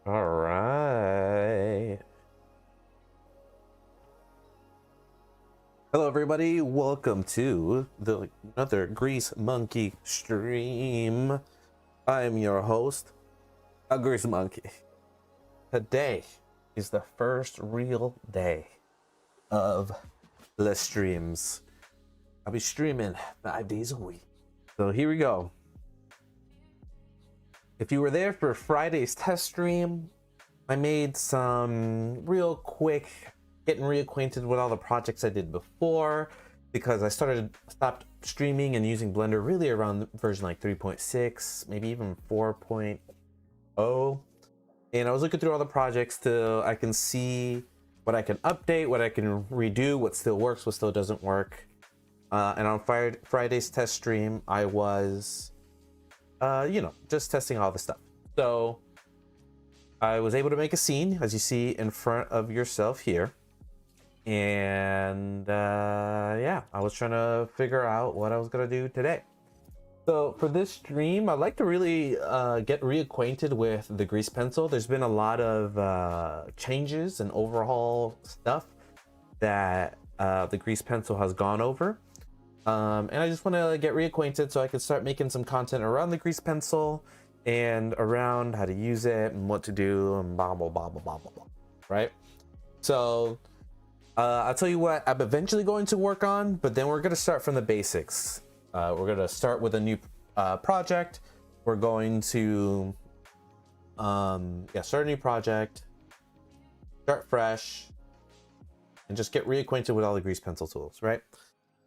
All right. Hello, everybody. Welcome to another Grease Monkey stream. I am your host, a Grease Monkey. Today is the first real day of the streams. I'll be streaming 5 days a week. So here we go. If you were there for Friday's test stream, I made some real quick getting reacquainted with all the projects I did before, because I stopped streaming and using Blender really around version like 3.6, maybe even 4.0. And I was looking through all the projects till I can see what I can update, what I can redo, what still works, what still doesn't work. And on Friday's test stream, I was just testing all the stuff. So I was able to make a scene, as you see in front of yourself here. And yeah, I was trying to figure out what I was gonna do today. So for this stream, I'd like to really get reacquainted with the grease pencil. There's been a lot of changes and overhaul stuff that the grease pencil has gone over. And I just want to get reacquainted so I can start making some content around the grease pencil and around how to use it and what to do and blah blah blah blah blah blah blah. Right? So I'll tell you what I'm eventually going to work on, but then we're going to start from the basics. We're going to start with a new project. We're going to start a new project, start fresh, and just get reacquainted with all the grease pencil tools, right?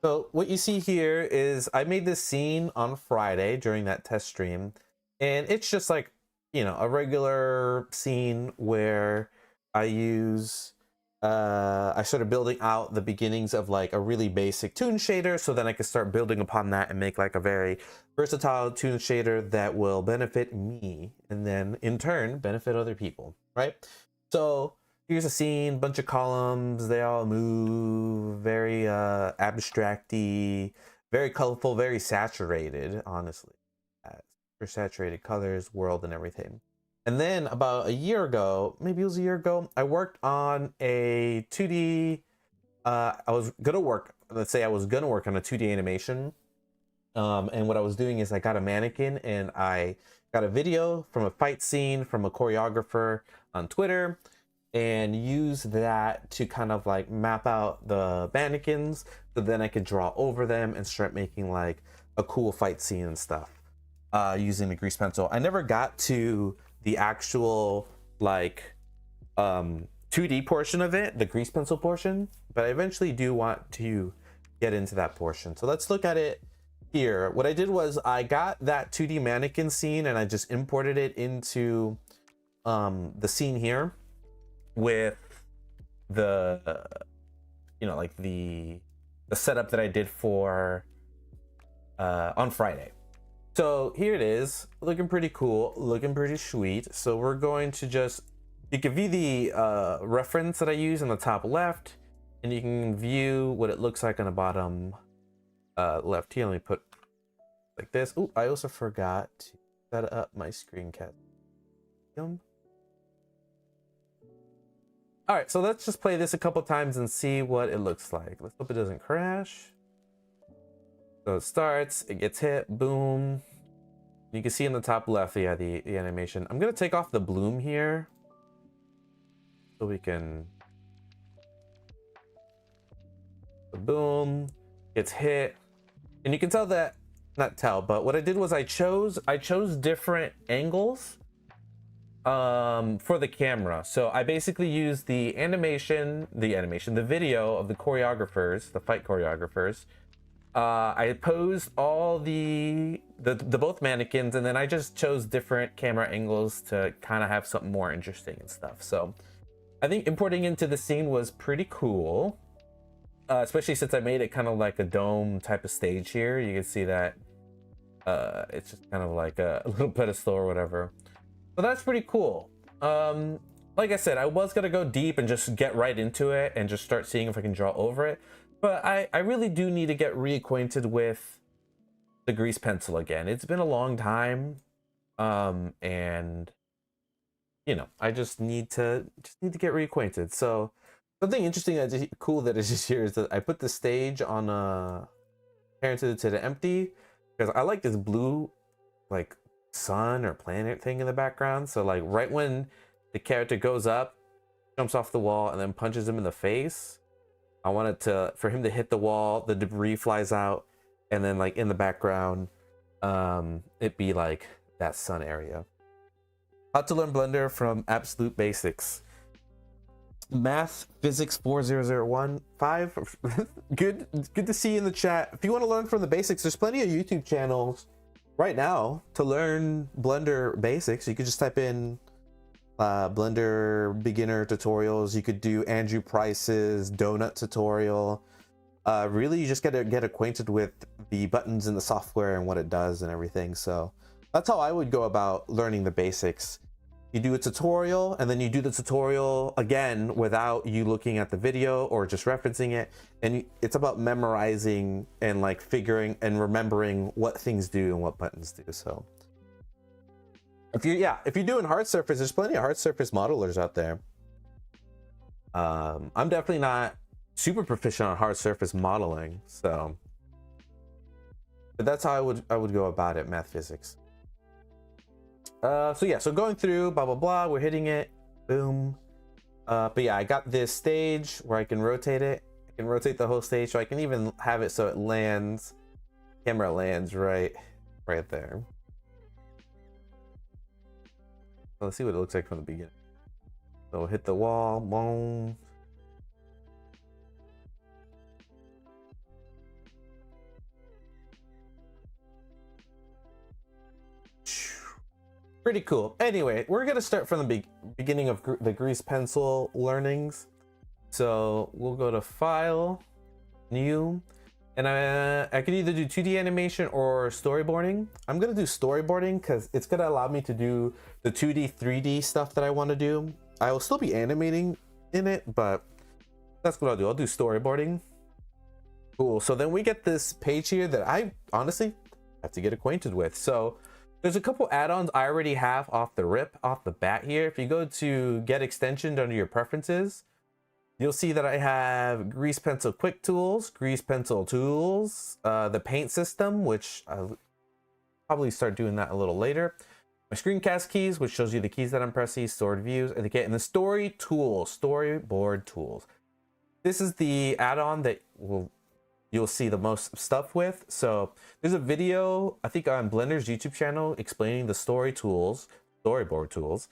So what you see here is I made this scene on Friday during that test stream, and it's just like, you know, a regular scene where I use I started building out the beginnings of like a really basic toon shader, so then I can start building upon that and make like a very versatile toon shader that will benefit me and then in turn benefit other people, right? So here's a scene, bunch of columns, they all move, very abstracty, very colorful, very saturated, honestly. Super saturated colors, world, and everything. And then about a year ago, maybe it was a year ago, I worked on a 2D, let's say I was gonna work on a 2D animation. And what I was doing is I got a mannequin and I got a video from a fight scene from a choreographer on Twitter, and use that to kind of like map out the mannequins, so then I could draw over them and start making like a cool fight scene and stuff using the grease pencil. I never got to the actual like 2D portion of it, the grease pencil portion, but I eventually do want to get into that portion. So let's look at it here. What I did was I got that 2D mannequin scene and I just imported it into the scene here with the like the setup that I did for on Friday. So here it is, looking pretty cool, looking pretty sweet. So we're going to just, you can view the reference that I use on the top left, and you can view what it looks like on the bottom left here. Let me put like this. Oh, I also forgot to set up my screencast. All right, so let's just play this a couple times and see what it looks like. Let's hope it doesn't crash. So it starts, it gets hit, boom. You can see in the top left, yeah, the animation. I'm gonna take off the bloom here so we can, the boom, gets hit. And you can tell that, not tell, but what I did was I chose different angles for the camera. So I basically used the video of the choreographers, the fight choreographers. I posed all the both mannequins, and then I just chose different camera angles to kind of have something more interesting and stuff. So I think importing into the scene was pretty cool, especially since I made it kind of like a dome type of stage here. You can see that it's just kind of like a little pedestal or whatever. So that's pretty cool. Like I said, I was gonna go deep and just get right into it and just start seeing if I can draw over it. But I really do need to get reacquainted with the grease pencil again. It's been a long time. And you know, I just need to get reacquainted. So something interesting that's cool that is just here is that I put the stage on parented to the empty because I like this blue like sun or planet thing in the background. So like right when the character goes up, jumps off the wall, and then punches him in the face, I want it to for him to hit the wall, the debris flies out, and then like in the background, it be like that sun area. How to learn Blender from Absolute Basics. Math Physics 40015. good to see you in the chat. If you want to learn from the basics, there's plenty of YouTube channels right now to learn Blender basics. You could just type in Blender beginner tutorials. You could do Andrew Price's donut tutorial. Really, you just gotta get acquainted with the buttons in the software and what it does and everything. So that's how I would go about learning the basics. You do a tutorial, and then you do the tutorial again without you looking at the video or just referencing it. And it's about memorizing and like figuring and remembering what things do and what buttons do. So if you're doing hard surface, there's plenty of hard surface modelers out there. I'm definitely not super proficient on hard surface modeling, so but that's how I would go about it. Math Physics. So yeah, so going through blah blah blah, we're hitting it, boom. But yeah, I got this stage where I can rotate it. I can rotate the whole stage, so I can even have it so it lands, camera lands right there. So let's see what it looks like from the beginning. So hit the wall, boom. Pretty cool. Anyway, we're gonna start from the beginning of the grease pencil learnings. So we'll go to File, New, and I could either do 2D animation or storyboarding. I'm gonna do storyboarding because it's gonna allow me to do the 2D, 3D stuff that I want to do. I will still be animating in it, but that's what I'll do. I'll do storyboarding. Cool. So then we get this page here that I honestly have to get acquainted with. So there's a couple add-ons I already have off the bat here. If you go to get extension under your preferences, you'll see that I have Grease Pencil Quick Tools, Grease Pencil Tools, the Paint System, which I'll probably start doing that a little later. My screencast keys, which shows you the keys that I'm pressing, stored views, and the story tools, storyboard tools. This is the add-on that you'll see the most stuff with. So there's a video, I think on Blender's YouTube channel, explaining the storyboard tools.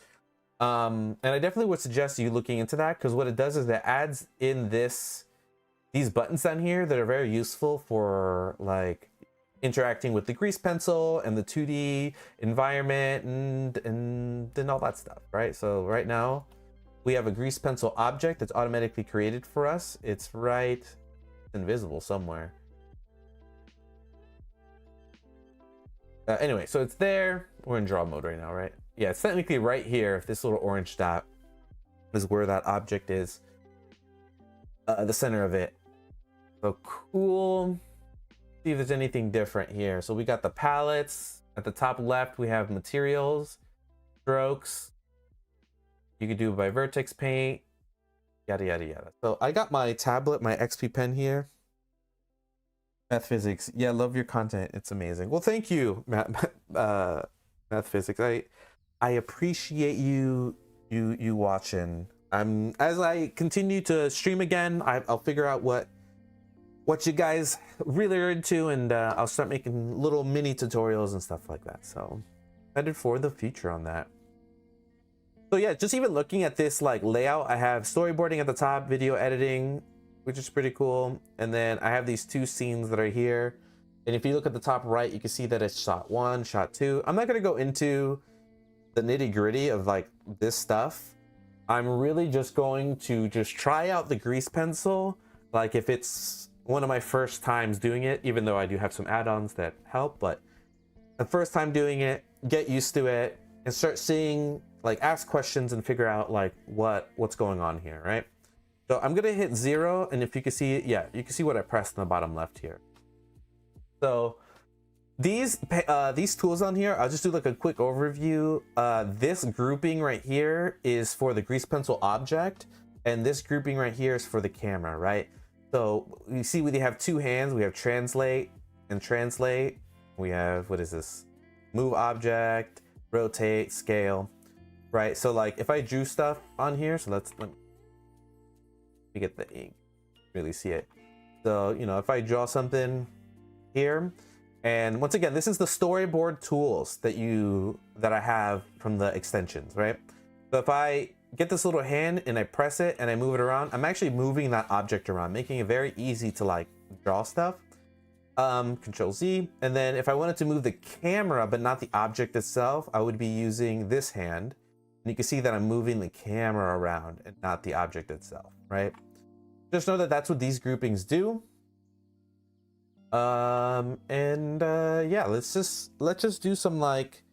And I definitely would suggest you looking into that, because what it does is it adds in these buttons down here that are very useful for like interacting with the grease pencil and the 2D environment and all that stuff, right? So right now we have a grease pencil object that's automatically created for us. It's right invisible somewhere. Anyway, so it's there. We're in draw mode right now, right? Yeah, it's technically right here. This little orange dot is where that object is, the center of it. So cool. See if there's anything different here. So we got the palettes at the top left. We have materials, strokes. You could do by vertex paint, yada yada yada. So I got my tablet, my XP pen here. Math Physics, yeah, love your content. It's amazing. Well, thank you, Math Physics. I appreciate you watching. As I continue to stream again, I'll figure out what you guys really are into, and I'll start making little mini tutorials and stuff like that. So excited for the future on that. So yeah, just even looking at this like layout, I have storyboarding at the top, video editing, which is pretty cool. And then I have these two scenes that are here. And if you look at the top right, you can see that it's shot 1, shot 2. I'm not gonna go into the nitty gritty of like this stuff. I'm really just going to just try out the grease pencil. Like if it's one of my first times doing it, even though I do have some add-ons that help, but the first time doing it, get used to it and start seeing, like ask questions and figure out like what's going on here, right? So I'm gonna hit 0, and if you can see it, yeah, you can see what I pressed in the bottom left here. So These tools on here, I'll just do like a quick overview. This grouping right here is for the grease pencil object, and this grouping right here is for the camera, right? So you see we have two hands. We have translate and translate. We have, what is this? Move object, rotate, scale, right? So like if I drew stuff on here, so let me get the ink, really see it. So, you know, if I draw something here, and once again, this is the storyboard tools that I have from the extensions, right? So if I get this little hand and I press it and I move it around, I'm actually moving that object around, making it very easy to like draw stuff. Control Z. And then if I wanted to move the camera, but not the object itself, I would be using this hand. And you can see that I'm moving the camera around and not the object itself, right? Just know that that's what these groupings do. Yeah, let's just do some like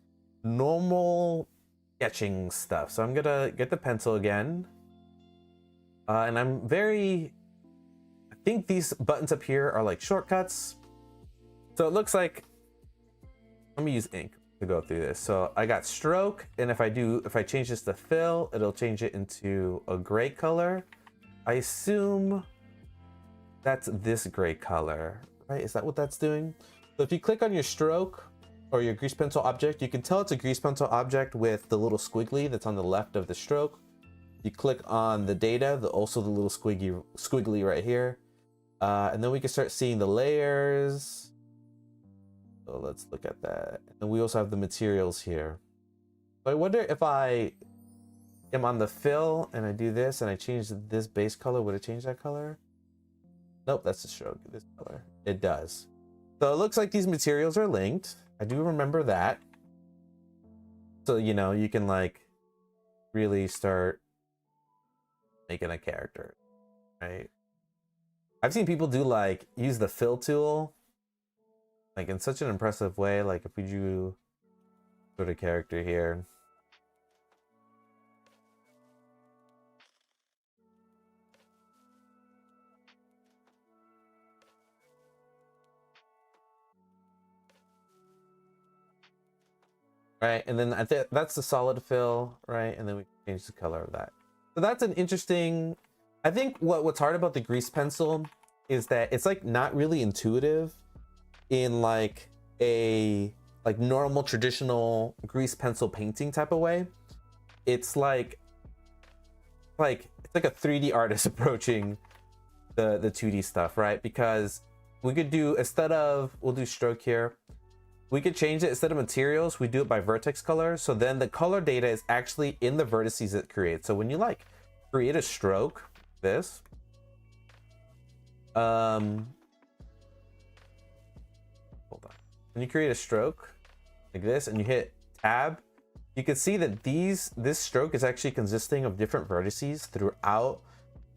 normal sketching stuff. So I'm gonna get the pencil again, and I think these buttons up here are like shortcuts. So it looks like, let me use ink to go through this. So I got stroke, and if I change this to fill, it'll change it into a gray color. I assume that's this gray color. Right, is that what that's doing? So if you click on your stroke or your grease pencil object, you can tell it's a grease pencil object with the little squiggly that's on the left of the stroke. You click on the data, also the little squiggly right here. And then we can start seeing the layers. So let's look at that. And we also have the materials here. So I wonder if I am on the fill and I do this and I change this base color, would it change that color? Nope, that's the stroke, this color. It does. So it looks like these materials are linked. I do remember that. So, you know, you can like really start making a character, right? I've seen people do like, use the fill tool, like in such an impressive way. Like if we drew sort of character here. Right, and then I think that's the solid fill, right? And then we change the color of that. So that's an interesting, I think what's hard about the grease pencil is that it's like not really intuitive in like a normal traditional grease pencil painting type of way. It's like it's like a 3D artist approaching the 2D stuff, right? Because we could do, we'll do stroke here. We could change it, instead of materials, we do it by vertex color. So then the color data is actually in the vertices it creates. So when you like create a stroke, this, hold on. When you create a stroke like this and you hit tab, you can see that this stroke is actually consisting of different vertices throughout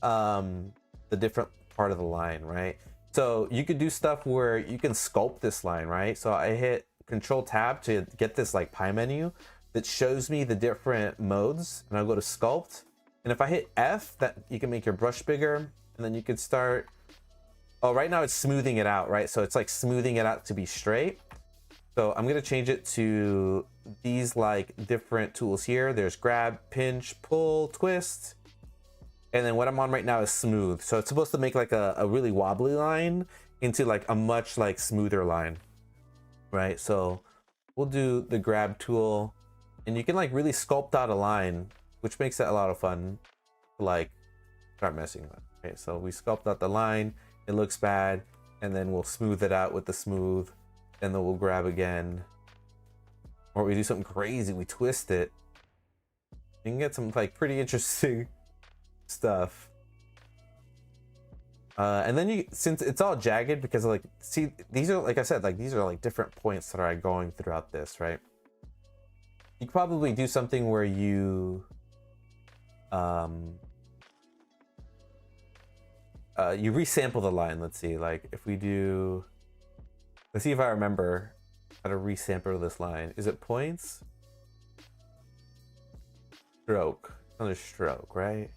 the different part of the line, right? So you could do stuff where you can sculpt this line, right? So I hit Control Tab to get this like pie menu that shows me the different modes, and I'll go to sculpt. And if I hit F, that you can make your brush bigger, and then you could start. Oh, right now it's smoothing it out, right? So it's like smoothing it out to be straight. So I'm gonna change it to these like different tools here. There's grab, pinch, pull, twist. And then what I'm on right now is smooth. So it's supposed to make like a really wobbly line into like a much like smoother line, right? So we'll do the grab tool, and you can like really sculpt out a line, which makes it a lot of fun to like start messing with. Okay, so we sculpt out the line, it looks bad, and then we'll smooth it out with the smooth, and then we'll grab again. Or we do something crazy, we twist it. You can get some like pretty interesting stuff. And then since it's all jagged, because like, see, these are, like I said, like these are like different points that are going throughout this, right? You could probably do something where you you resample the line. Let's see, like if we do, let's see if I remember how to resample this line. Is it points? Stroke, another stroke, right?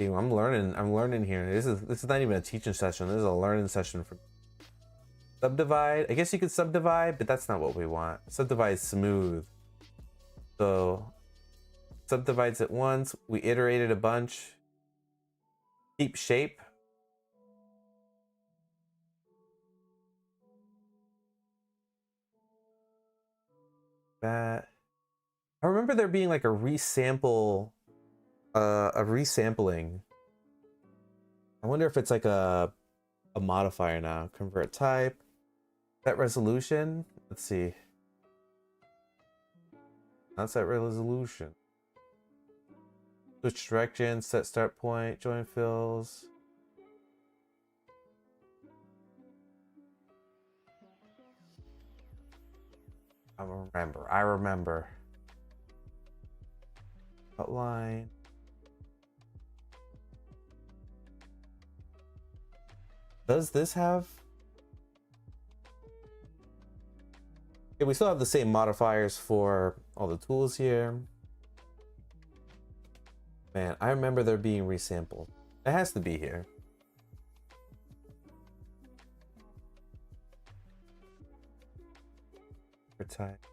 See, I'm learning here. This is not even a teaching session. This is a learning session for subdivide. I guess you could subdivide, but that's not what we want. Subdivide smooth. So subdivides it once. We iterated a bunch. Keep shape. That. I remember there being like a resampling. I wonder if it's like a modifier now. Convert type. Set resolution. Let's see. Not set resolution. Switch direction, set start point, join fills. I remember. Outline. Does this have? Yeah, we still have the same modifiers for all the tools here. Man, I remember there being resampled. It has to be here. Type.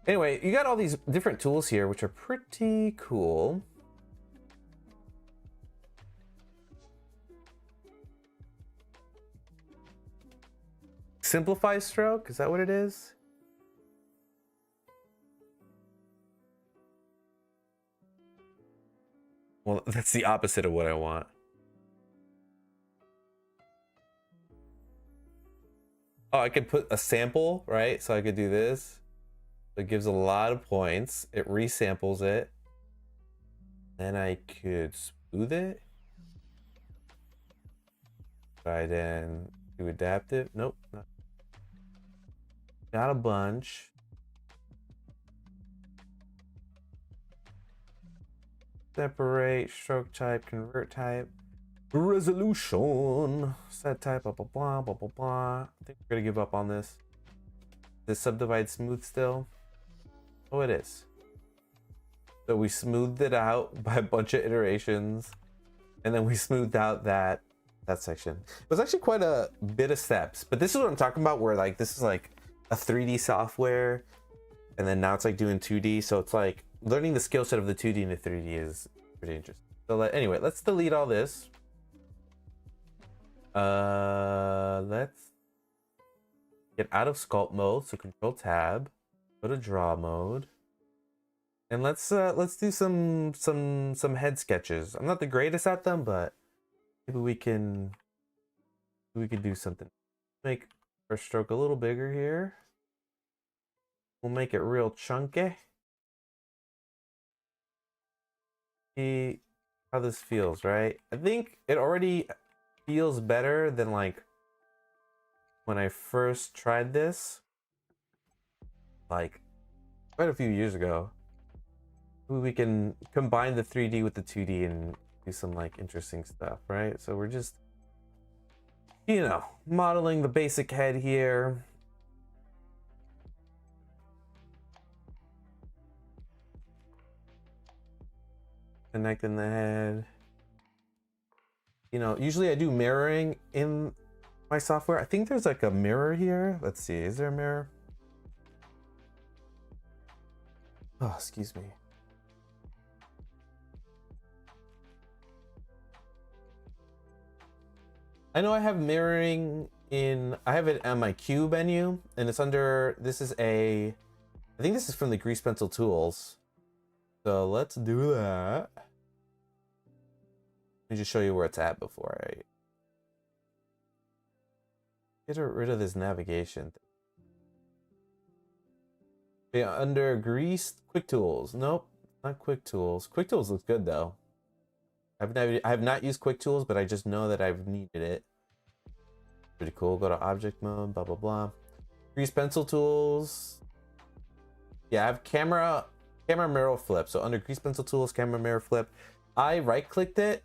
Anyway, you got all these different tools here, which are pretty cool. Simplify stroke, is that what it is? Well, that's the opposite of what I want. Oh, I could put a sample, right? So I could do this. It gives a lot of points. It resamples it. Then I could smooth it. Try then do adaptive. Nope. Got a bunch. Separate, stroke type, convert type, resolution, set type, blah, blah, blah, blah, blah, blah. I think we're gonna give up on this. Is subdivide smooth still? Oh, it is. So we smoothed it out by a bunch of iterations, and then we smoothed out that section. It was actually quite a bit of steps, but this is what I'm talking about, where like this is like a 3D software, and then now it's like doing 2D, so it's like learning the skill set of the 2D and the 3D is pretty interesting. So anyway, let's delete all this. Let's get out of sculpt mode, so control tab, go to draw mode, and let's do some head sketches. I'm not the greatest at them, but maybe we can do something. Make our stroke a little bigger here. We'll make it real chunky. See how this feels, right? I think it already feels better than like when I first tried this, like quite a few years ago. We can combine the 3D with the 2D and do some like interesting stuff, right? So we're just, you know, modeling the basic head here. Connecting the head. You know, usually I do mirroring in my software. I think there's like a mirror here. Let's see, is there a mirror? Oh, excuse me. I know I have mirroring in, I have it on my cube menu, and it's under, this is I think this is from the grease pencil tools. So let's do that. Let me just show you where it's at before I get rid of this navigation thing. Yeah, under grease, quick tools. Nope, not quick tools. Quick tools looks good though. I have not used quick tools, but I just know that I've needed it. Pretty cool. Go to object mode, blah blah blah. Grease pencil tools. Yeah, I have camera mirror flip. So under grease pencil tools, camera mirror flip. I right clicked it.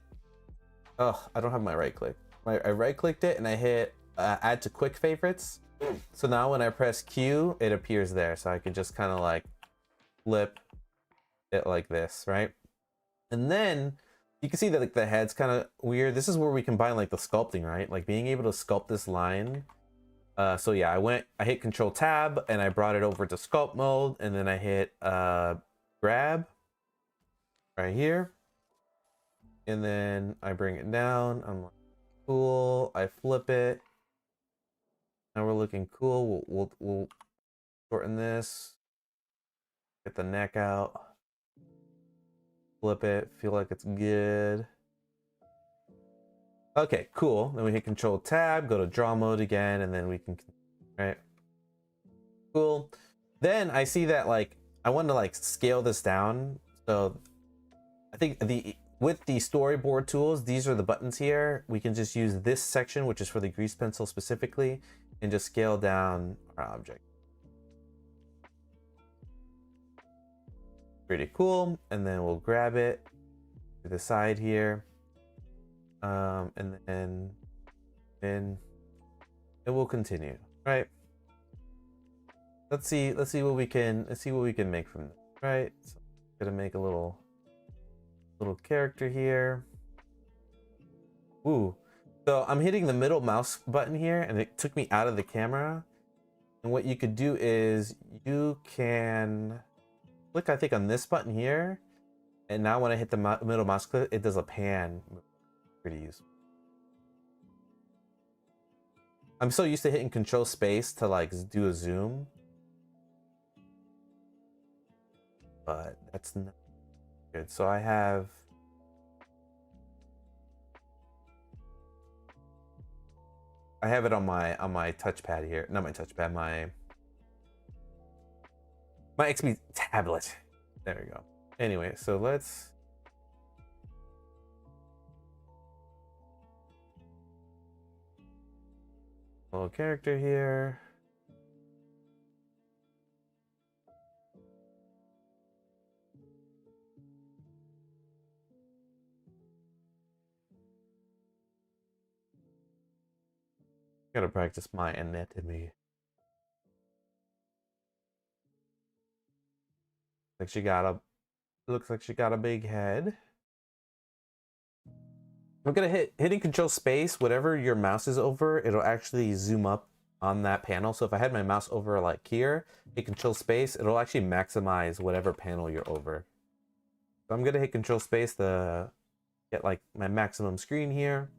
Oh, I don't have my right click. I right clicked it and I hit add to quick favorites. So now when I press Q, it appears there. So I can just kind of like flip it like this, right? And then you can see that like the head's kind of weird. This is where we combine like the sculpting, right? Like being able to sculpt this line. So yeah, I hit Control Tab and I brought it over to sculpt mode, and then I hit grab right here, and then I bring it down. I'm like, cool. I flip it. Now we're looking cool. We'll shorten this. Get the neck out. Flip it. Feel like it's good. Okay, cool. Then we hit Control Tab, go to draw mode again, and then we can, right? Cool. Then I see that like I want to like scale this down. So I think with the storyboard tools, these are the buttons here. We can just use this section, which is for the grease pencil specifically, and just scale down our object. Pretty cool. And then we'll grab it to the side here. And then it will continue, right? Let's see what we can make from this, right? So I'm gonna make a little character here. Ooh, so I'm hitting the middle mouse button here, and it took me out of the camera. And what you could do is you can click, I think, on this button here, and now when I hit the middle mouse click, it does a pan. Pretty useful. I'm so used to hitting Control Space to like do a zoom, but that's not good. So I have it on my touchpad here. Not my touchpad, my XP tablet. There we go. Anyway, so let's little character here. Gotta practice my anatomy. Like she got a, looks like she got a big head. I'm gonna hitting Control Space, whatever your mouse is over, it'll actually zoom up on that panel. So if I had my mouse over like here, hit Control Space, it'll actually maximize whatever panel you're over. So I'm gonna hit Control Space to get like my maximum screen here.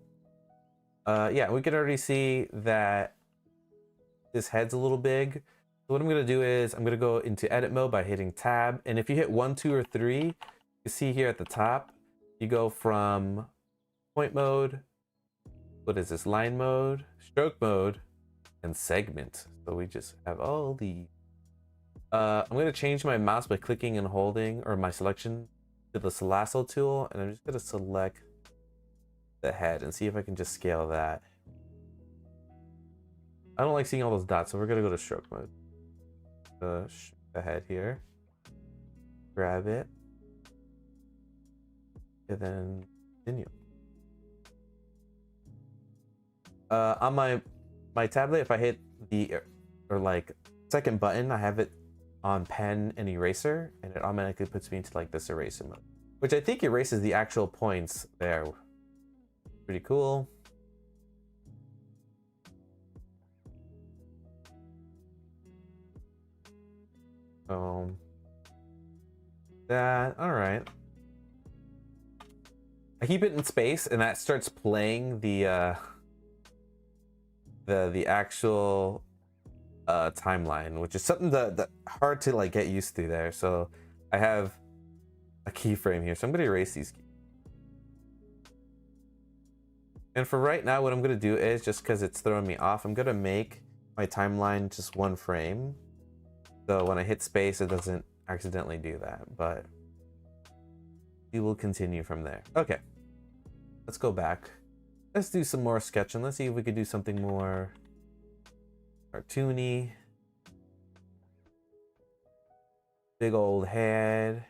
Yeah, we can already see that this head's a little big. So what I'm gonna do is I'm gonna go into edit mode by hitting tab. And if you hit 1, 2, or 3, you see here at the top, you go from point mode, what is this, line mode, stroke mode, and segment. So we just have all the I'm going to change my mouse by clicking and holding, or my selection, to the lasso tool, and I'm just going to select the head and see if I can just scale that. I don't like seeing all those dots, so we're going to go to stroke mode. The head here, grab it, and then continue. On my tablet, if I hit the or like second button, I have it on pen and eraser, and it automatically puts me into like this eraser mode, which I think erases the actual points there. Pretty cool. That, all right. I keep it in space, and that starts playing the actual timeline, which is something that hard to like get used to there. So I have a keyframe here, so I'm going to erase these keys. And for right now, what I'm going to do is, just because it's throwing me off, I'm going to make my timeline just one frame. So when I hit space, it doesn't accidentally do that, but we will continue from there. Okay, let's go back. Let's do some more sketching. Let's see if we could do something more cartoony. Big old head.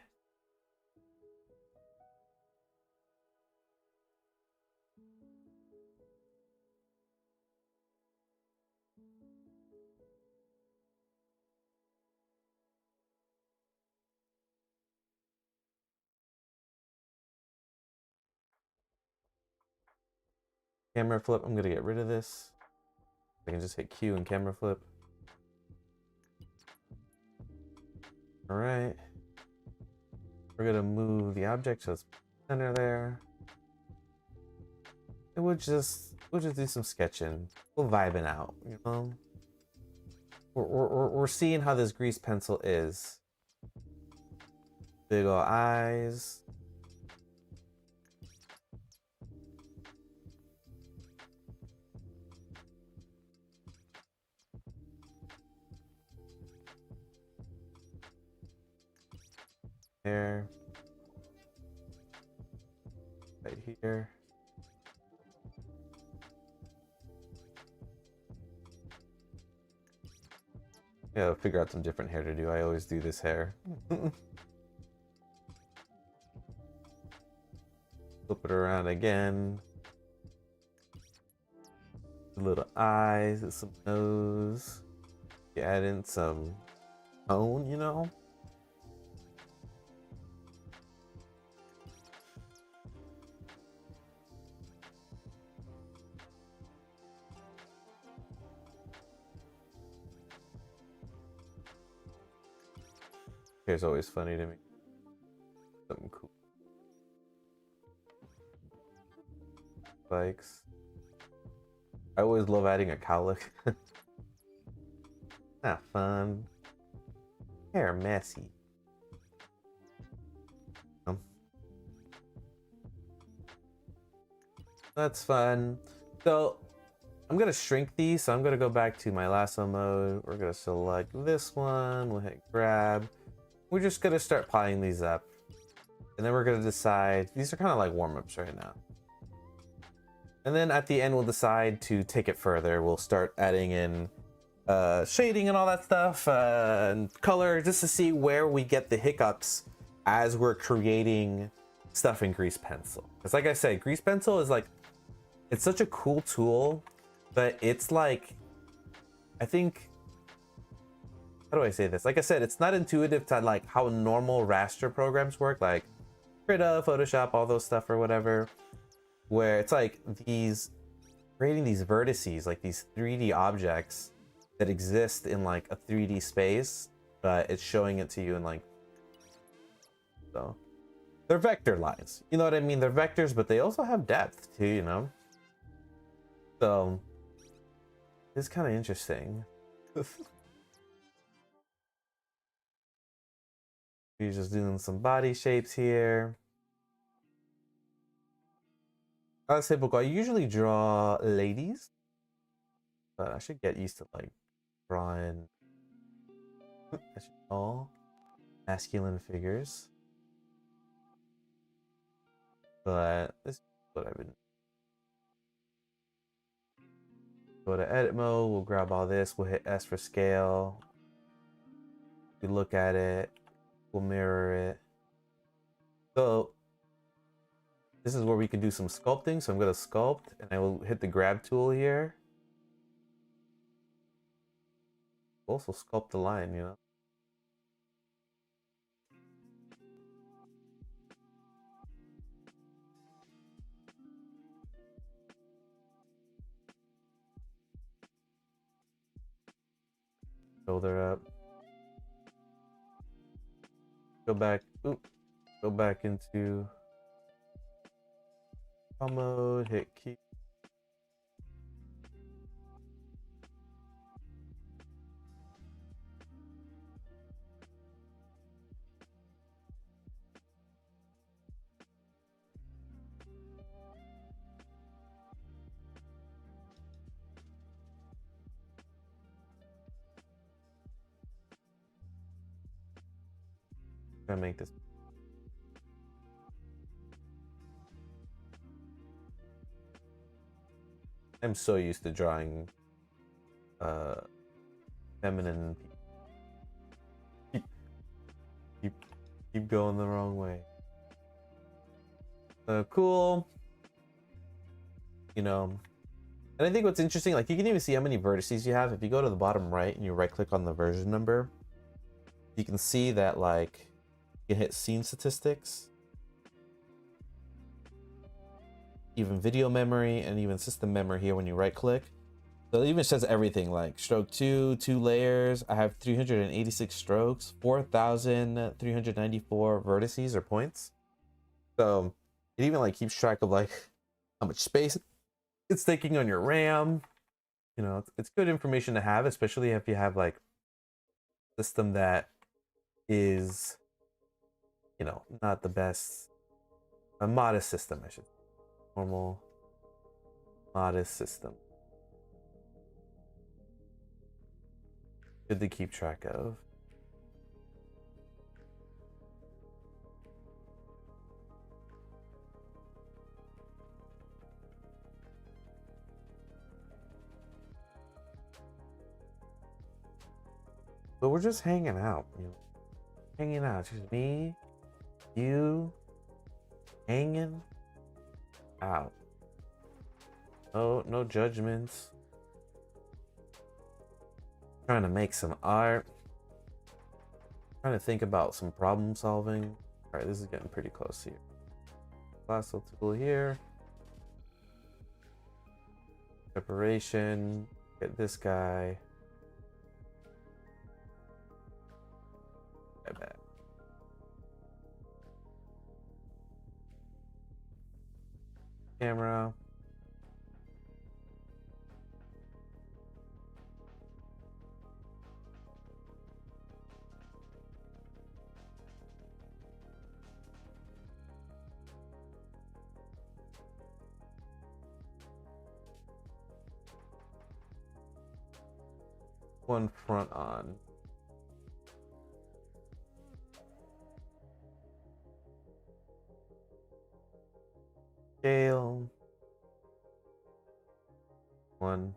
Camera flip, I'm gonna get rid of this. I can just hit Q and camera flip. All right. We're gonna move the object to the center there. And we'll just do some sketching. We'll vibing out, you know. We're seeing how this grease pencil is. Big ol' eyes. There. Right here. Yeah, figure out some different hair to do. I always do this hair. Flip it around again. Little eyes and some nose. You add in some tone, you know? Hair's always funny to me. Something cool. Spikes. I always love adding a cowlick. Not fun. Hair messy. That's fun. So I'm gonna shrink these. So I'm gonna go back to my lasso mode. We're gonna select this one. We'll hit grab. We're just gonna start piling these up. And then we're gonna decide, these are kind of like warm-ups right now. And then at the end, we'll decide to take it further. We'll start adding in shading and all that stuff, and color, just to see where we get the hiccups as we're creating stuff in Grease Pencil. Because like I said, Grease Pencil is like, it's such a cool tool, but it's like, I think, how do I say this? Like I said, it's not intuitive to like how normal raster programs work, like Krita, Photoshop, all those stuff or whatever, where it's like these, creating these vertices, like these 3D objects that exist in like a 3D space, but it's showing it to you in like, so they're vector lines, you know what I mean? They're vectors, but they also have depth too, you know? So it's kind of interesting. We're just doing some body shapes here. As typical, I usually draw ladies, but I should get used to like drawing all masculine figures. But this is what I've been. Go to edit mode, we'll grab all this, we'll hit S for scale. We look at it, we'll mirror it. So this is where we can do some sculpting. So I'm going to sculpt and I will hit the grab tool here. Also sculpt the line, you know. Shoulder up. Go back. Oop. Go back into mode. Hit key. Try to make this. I'm so used to drawing feminine people. Keep going the wrong way. Cool. You know, and I think what's interesting, like you can even see how many vertices you have. If you go to the bottom right and you right click on the version number, you can see that like you can hit scene statistics. even video memory, and even system memory here when you right click. So it even says everything like stroke 2 layers. I have 386 strokes, 4,394 vertices or points. So it even like keeps track of like how much space it's taking on your RAM. You know, it's good information to have, especially if you have like a system that is, you know, not the best, a modest system, I should say. Normal, modest system. Good to keep track of. But we're just hanging out, you know, hanging out. Just me, you, hanging out. Oh, no judgments. Trying to make some art. Trying to think about some problem solving. All right, this is getting pretty close here. Lasso tool here. Preparation. Get this guy. Get back. Camera. One front on. Scale. One.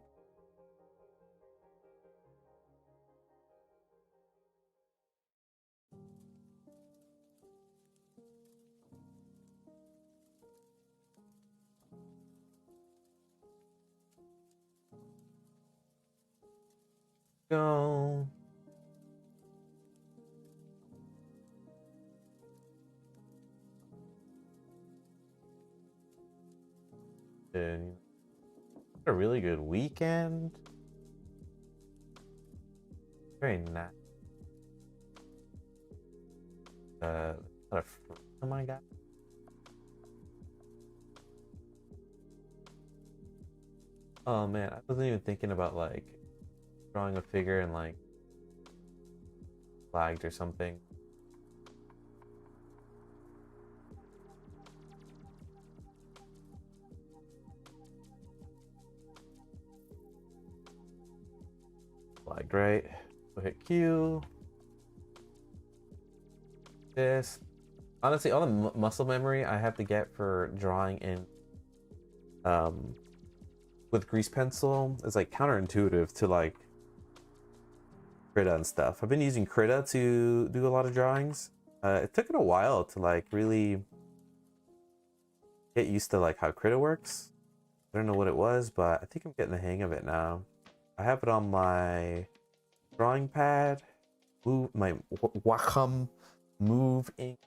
Go. And a really good weekend. Very nice. Oh my god. Oh man, I wasn't even thinking about like drawing a figure and like flagged or something. Flagged, right? We'll hit Q. This. Honestly, all the muscle memory I have to get for drawing in with grease pencil is like counterintuitive to like Krita and stuff. I've been using Krita to do a lot of drawings. It took it a while to like really get used to like how Krita works. I don't know what it was, but I think I'm getting the hang of it now. I have it on my drawing pad, my Wacom Move ink.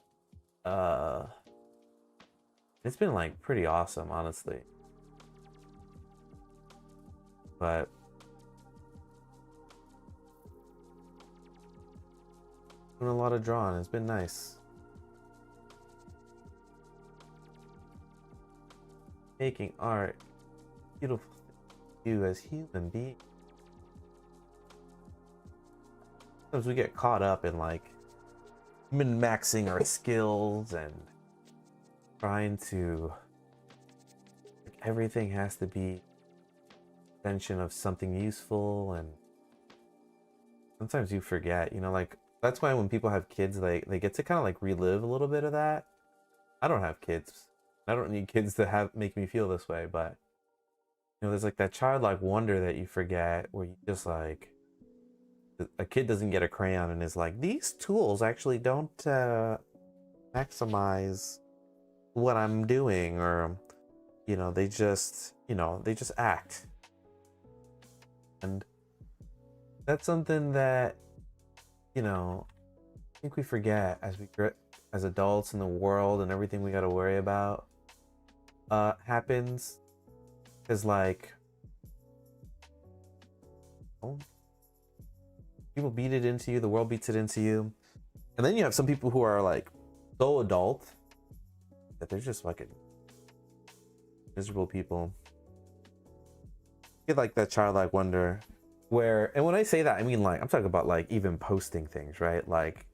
It's been like pretty awesome, honestly. But doing a lot of drawing. It's been nice. Making art, beautiful thing to do as human beings. Sometimes we get caught up in like min-maxing our skills and trying to, like, everything has to be extension of something useful, and sometimes you forget, you know, like that's why when people have kids, they get to kind of like relive a little bit of that. I don't have kids. I don't need kids to have make me feel this way, but you know, there's like that childlike wonder that you forget, where you just like, a kid doesn't get a crayon and is like, these tools actually don't maximize what I'm doing, or you know, they just act. And that's something that, you know, I think we forget as we grow as adults in the world and everything we got to worry about. happens is like, oh, people beat it into you, the world beats it into you, and then you have some people who are like so adult that they're just fucking miserable people. Get like that childlike wonder where, and when I say that, I mean like I'm talking about like even posting things, right? Like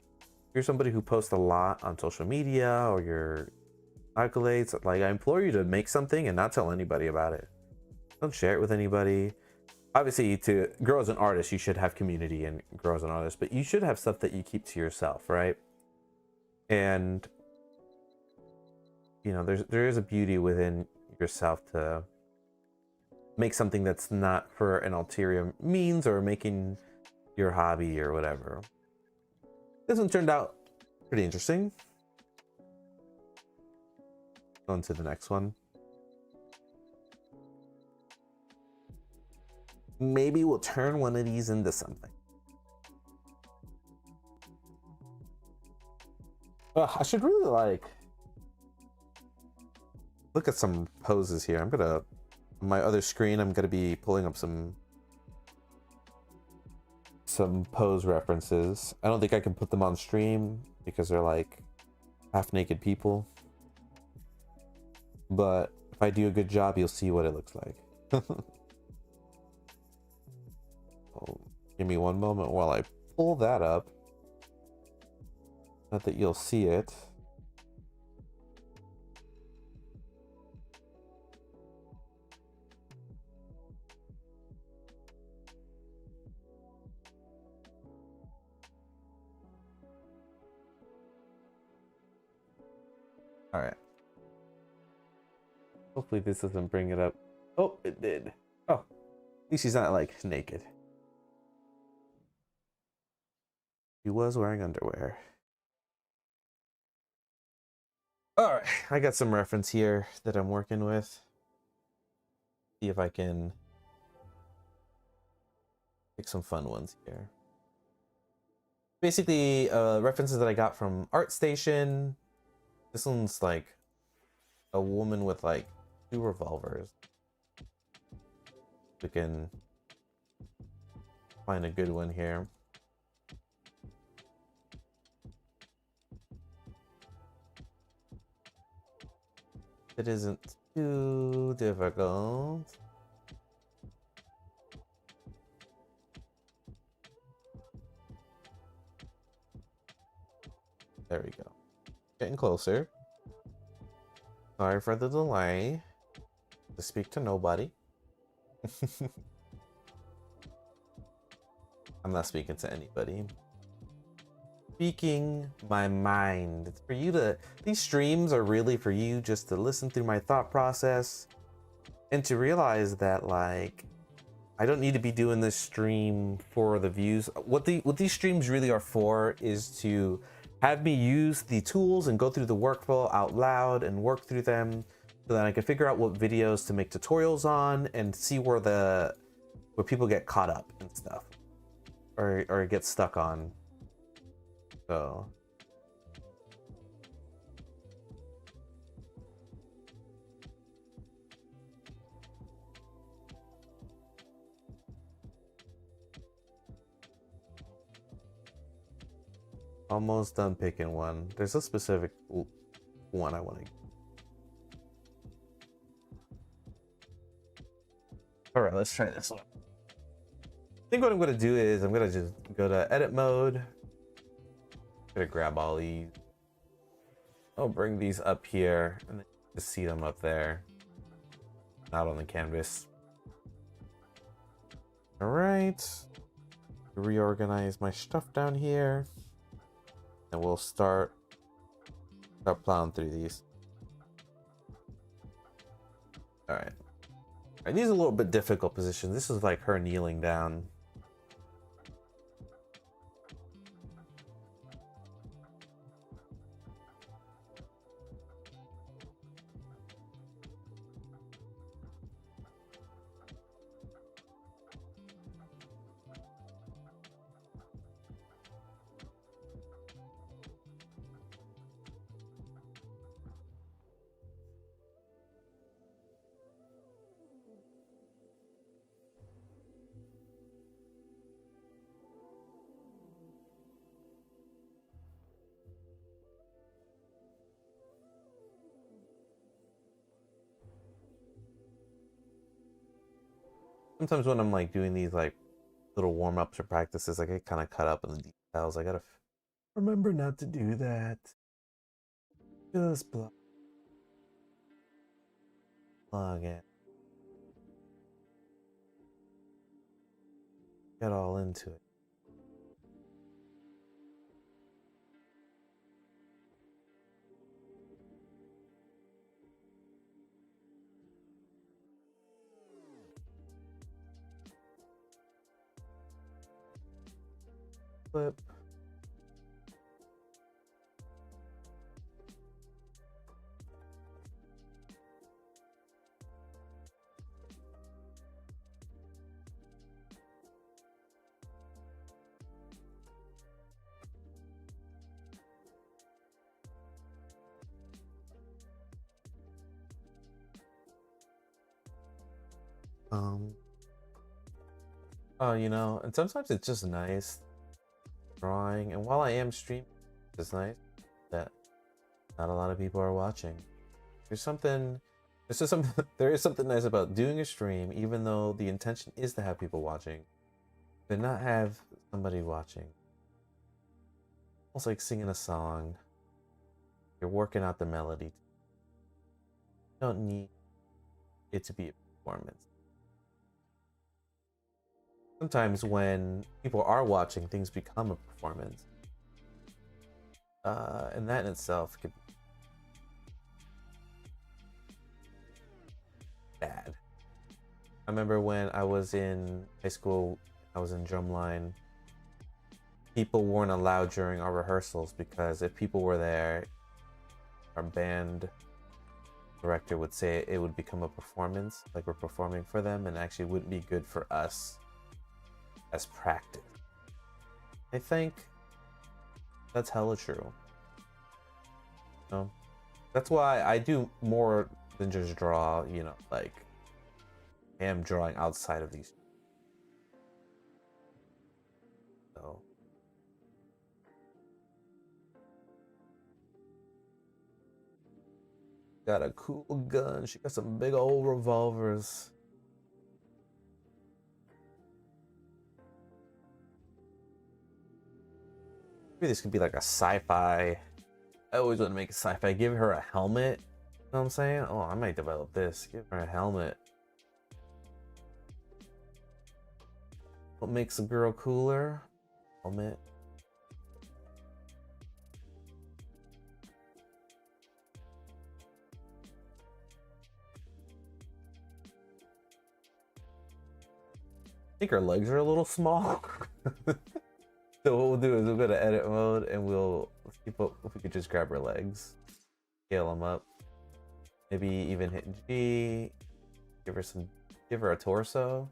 you're somebody who posts a lot on social media or your accolades, like I implore you to make something and not tell anybody about it. Don't share it with anybody. Obviously, to grow as an artist, you should have community and grow as an artist, but you should have stuff that you keep to yourself, right? And you know, there is a beauty within yourself to make something that's not for an ulterior means or making your hobby or whatever. This one turned out pretty interesting. On to the next one. Maybe we'll turn one of these into something. I should really like look at some poses here. I'm gonna, on my other screen, I'm gonna be pulling up some pose references. I don't think I can put them on stream because they're like half naked people. But if I do a good job, you'll see what it looks like. Oh, give me one moment while I pull that up. Not that you'll see it. All right. Hopefully this doesn't bring it up. Oh, it did. Oh, at least she's not like naked. She was wearing underwear. All right, I got some reference here that I'm working with. See if I can pick some fun ones here. Basically, references that I got from ArtStation. This one's like a woman with like 2 revolvers. We can find a good one here. It isn't too difficult. There we go. Getting closer. Sorry for the delay. To speak to nobody. I'm not speaking to anybody. Speaking my mind. It's for you to, these streams are really for you just to listen through my thought process and to realize that like I don't need to be doing this stream for the views. What these streams really are for is to have me use the tools and go through the workflow out loud and work through them so that I can figure out what videos to make tutorials on and see where people get caught up and stuff or get stuck on. So almost done picking one. There's a specific one I want to. All right, let's try this one. I think what I'm going to do is I'm going to just go to edit mode. I'm going to grab all these. I'll bring these up here and then just see them up there, not on the canvas. All right, reorganize my stuff down here and we'll start plowing through these. All right. And these are a little bit difficult positions. This is like her kneeling down. sometimes when I'm like doing these like little warm-ups or practices, I get kind of caught up in the details. I gotta remember not to do that. Just plug in. Get all into it. Flip. Oh, you know, and sometimes it's just nice drawing. And while I am streaming, it's nice that not a lot of people are watching. There's something, there's just something, there is something nice about doing a stream, even though the intention is to have people watching, but not have somebody watching. Almost like singing a song. You're working out the melody. You don't need it to be a performance. Sometimes when people are watching, things become a performance. And that in itself could be bad. I remember when I was in high school, I was in drumline, people weren't allowed during our rehearsals because if people were there, our band director would say it would become a performance, like we're performing for them, and actually wouldn't be good for us as practice. I think that's hella true. You know? That's why I do more than just draw, you know, like I am drawing outside of these. So got a cool gun. She got some big old revolvers. Maybe this could be like a sci-fi. I always want to make a sci-fi. Give her a helmet. You know what I'm saying? Oh, I might develop this. Give her a helmet. What makes a girl cooler? Helmet. I think her legs are a little small. So what we'll do is we'll go to edit mode and we'll see if we could just grab her legs, scale them up, maybe even hit G, give her a torso.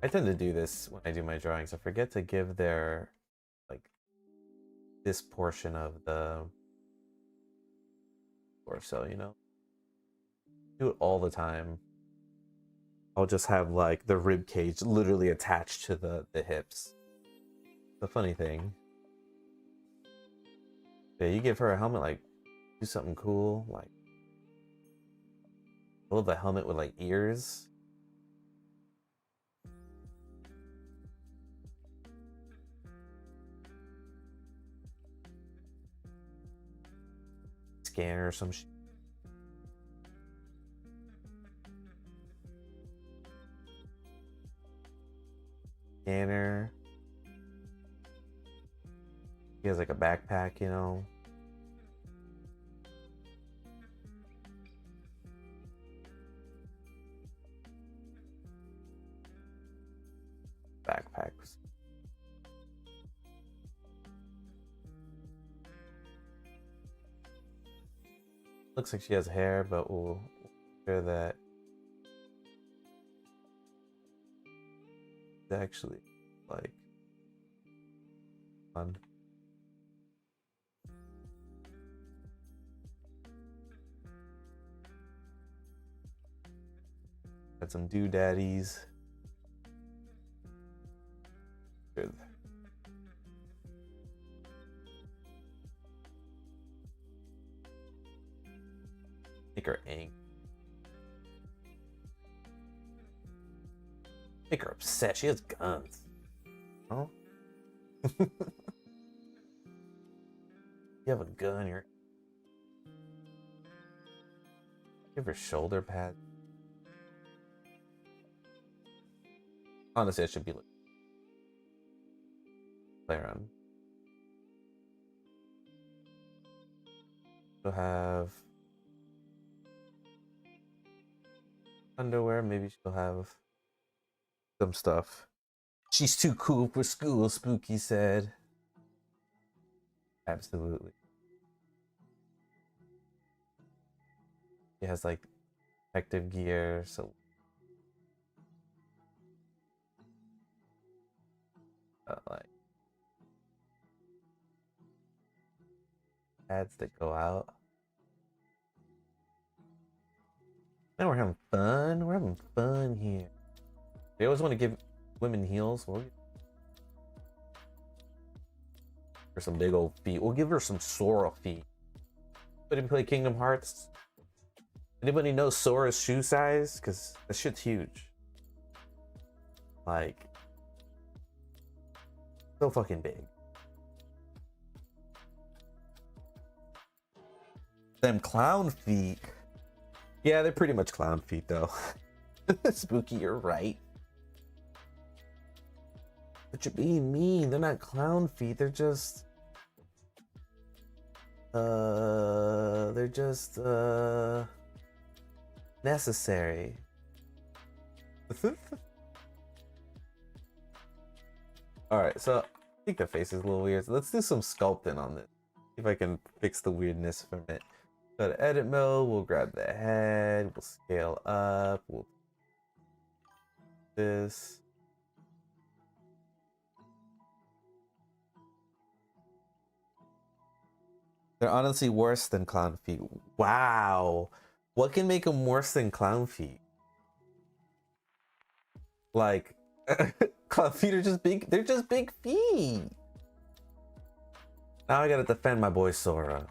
I tend to do this when I do my drawings. I forget to give their, like, this portion of the torso, you know? Do it all the time. I'll just have like the rib cage literally attached to the hips. The funny thing. Yeah, you give her a helmet, like, do something cool, like, I love the helmet with like ears. Scanner or some shit. Scanner. He has like a backpack, you know. Backpacks. Looks like she has hair, but we'll share that. It's actually like fun. Got some doodaddies. Good. Make her ink. Make her upset. She has guns. Oh. You have a gun. You're. Give her shoulder pad. Honestly, I should be like play around. She'll have underwear. Maybe she'll have some stuff. She's too cool for school, Spooky said. Absolutely. She has like protective gear, so like pads that go out. Now we're having fun. We're having fun here. They always want to give women heels. We'll give her some big old feet. We'll give her some Sora feet. Anybody play Kingdom Hearts? Anybody know Sora's shoe size? Because that shit's huge. Like, so fucking big. Them clown feet. Yeah, they're pretty much clown feet though. Spooky, you're right. But you're being mean. They're not clown feet. They're just necessary. All right, so I think the face is a little weird. So let's do some sculpting on this. See if I can fix the weirdness from it. Go to edit mode. We'll grab the head. We'll scale up. We'll do this. They're honestly worse than clown feet. Wow. What can make them worse than clown feet? Like, clown feet are just big. They're just big feet. Now I gotta defend my boy Sora.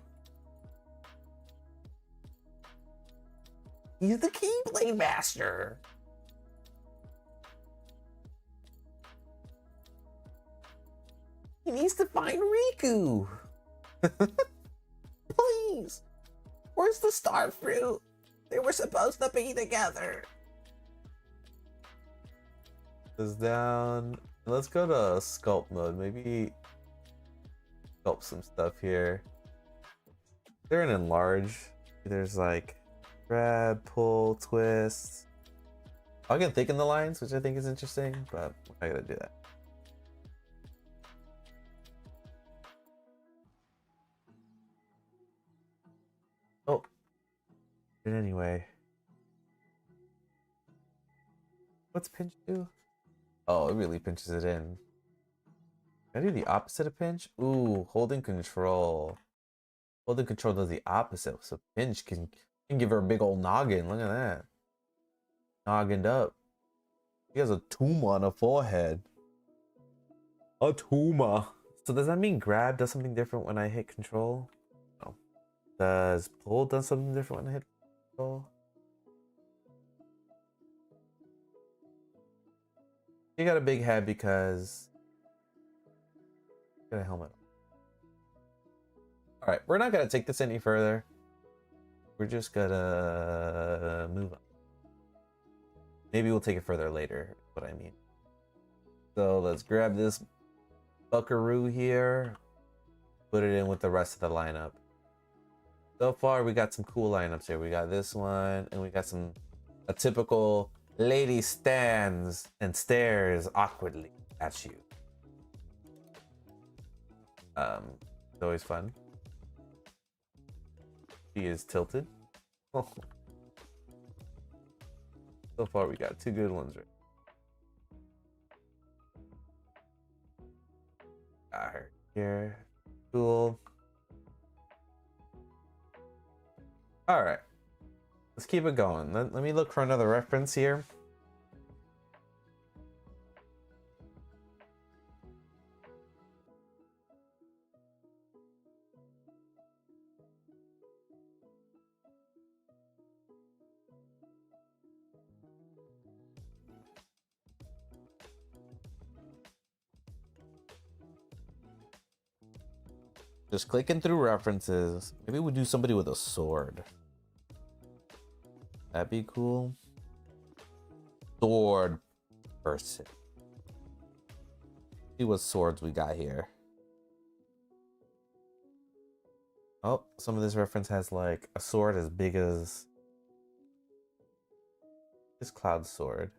He's the Keyblade Master. He needs to find Riku. Please. Where's the star fruit? They were supposed to be together. This down. Let's go to sculpt mode. Maybe sculpt some stuff here. They're in enlarge. There's like grab, pull, twist. I can thicken the lines, which I think is interesting, but I gotta do that. Oh, but anyway, what's pinch do? Oh, it really pinches it in. Can I do the opposite of pinch? Ooh, holding control. Holding control does the opposite, so pinch can give her a big old noggin. Look at that. Noggined up. She has a tumor on her forehead. A tumor. So does that mean grab does something different when I hit control? No. Does pull do something different when I hit control? She got a big head because got a helmet. All right, we're not gonna take this any further. We're just gonna move on. Maybe we'll take it further later. What I mean. So let's grab this buckaroo here. Put it in with the rest of the lineup. So far, we got some cool lineups here. We got this one, and we got a typical lady stands and stares awkwardly at you. It's always fun. She is tilted. Oh. So far, we got two good ones, right? Got her here. Cool. All right. Let's keep it going. Let me look for another reference here. Just clicking through references. Maybe we do somebody with a sword. That'd be cool. Sword person. See what swords we got here. Oh, some of this reference has like a sword as big as this cloud sword.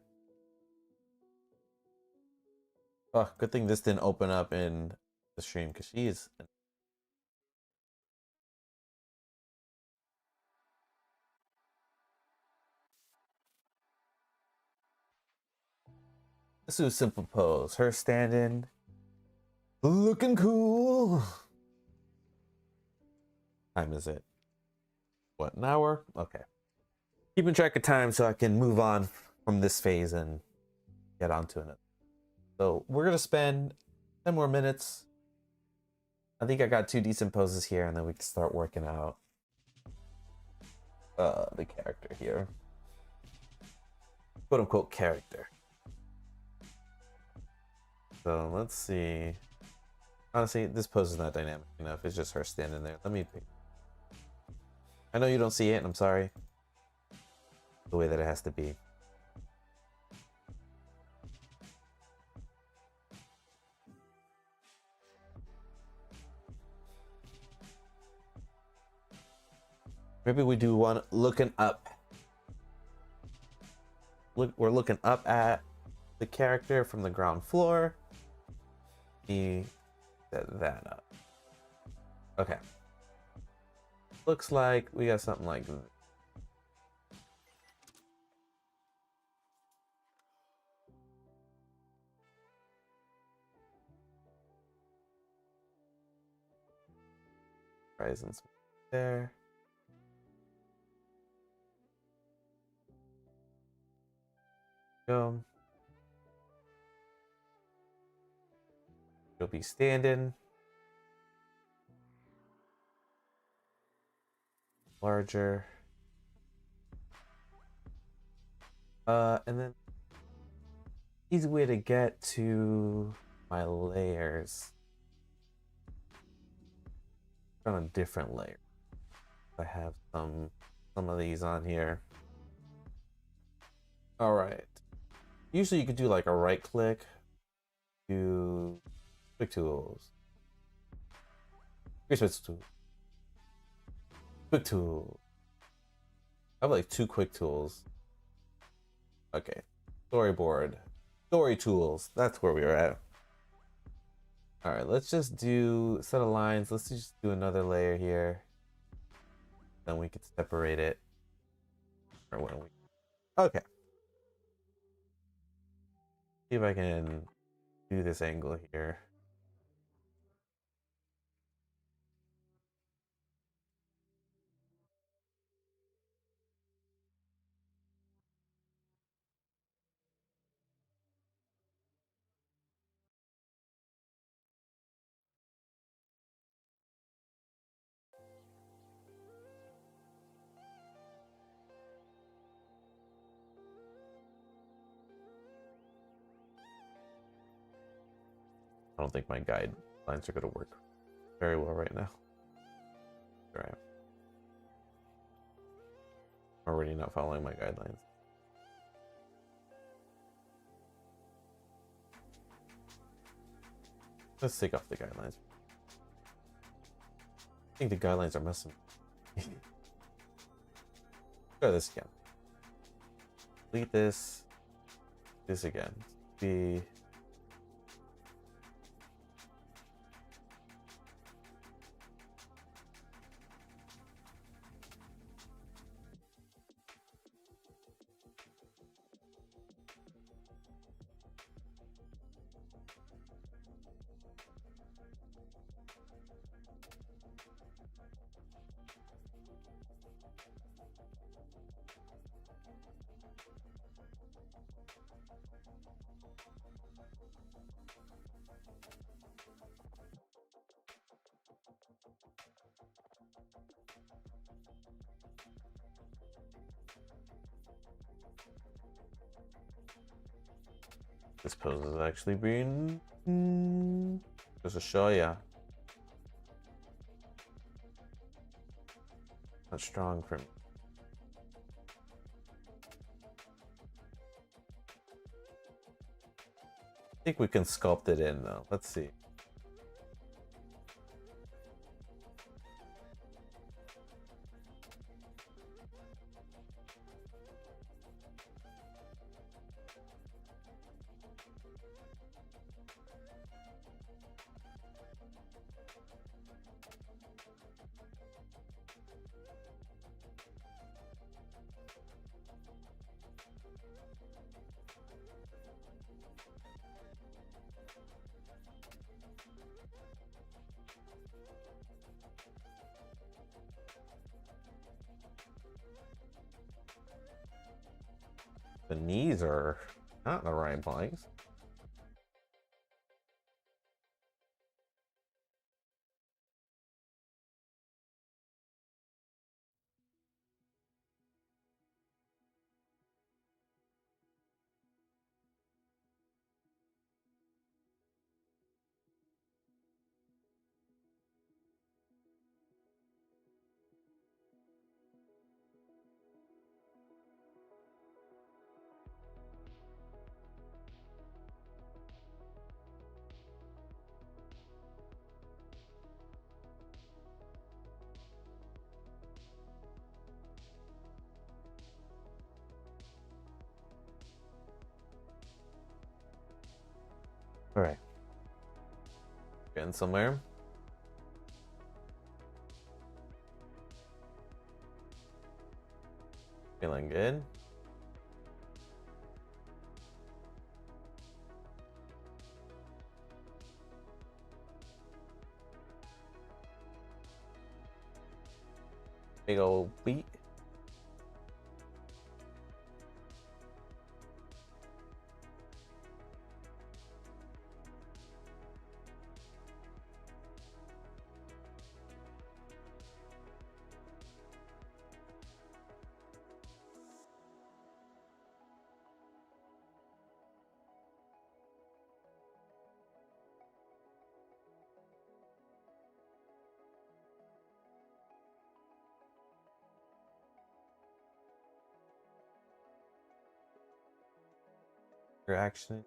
Oh, good thing this didn't open up in the stream because she's. This is a simple pose. Her standing, looking cool. Time is it? What, an hour? Okay. Keeping track of time so I can move on from this phase and get on to another. So we're gonna spend 10 more minutes. I think I got 2 decent poses here, and then we can start working out the character here. Quote unquote character. So let's see. Honestly, this pose is not dynamic enough. It's just her standing there. Let me pick. I know you don't see it, and I'm sorry. The way that it has to be. Maybe we do one looking up. We're looking up at the character from the ground floor. He set that up. Okay. Looks like we got something like this. Horizons there. Go. You'll be standing. Larger. And then easy way to get to my layers. On a different layer. I have some of these on here. All right. Usually you could do like a right click, do quick tools. Quick tool. Quick tool. I have like 2 quick tools. Okay. Storyboard. Story tools. That's where we are at. All right, let's just do set of lines. Let's just do another layer here. Then we could separate it. Or when we. Okay. See if I can do this angle here. I don't think my guidelines are going to work very well right now. All right. I'm already not following my guidelines. Let's take off the guidelines. I think the guidelines are messing. Try this again. Delete this. This again. Be. This pose is actually being just to show ya. Not strong for me. I think we can sculpt it in though. Let's see. The knees are not in the right place. All right. Getting somewhere. Feeling good. Big old beat. Your action.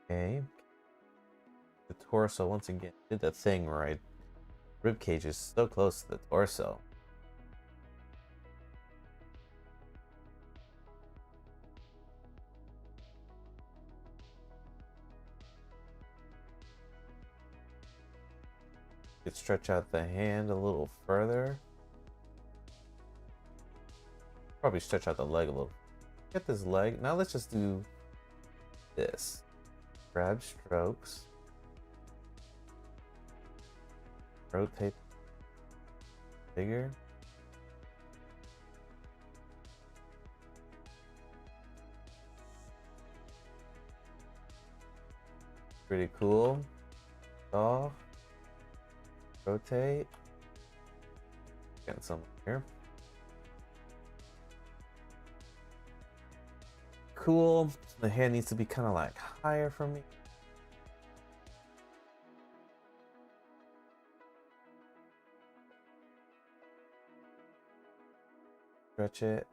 Okay. The torso once again did that thing right. Rib cage is so close to the torso. Could stretch out the hand a little further. Probably stretch out the leg a little. Get this leg. Now let's just do this. Grab strokes. Rotate. Bigger. Pretty cool. Off. Rotate. Get some here. Cool. The hand needs to be kind of like higher for me. Stretch it.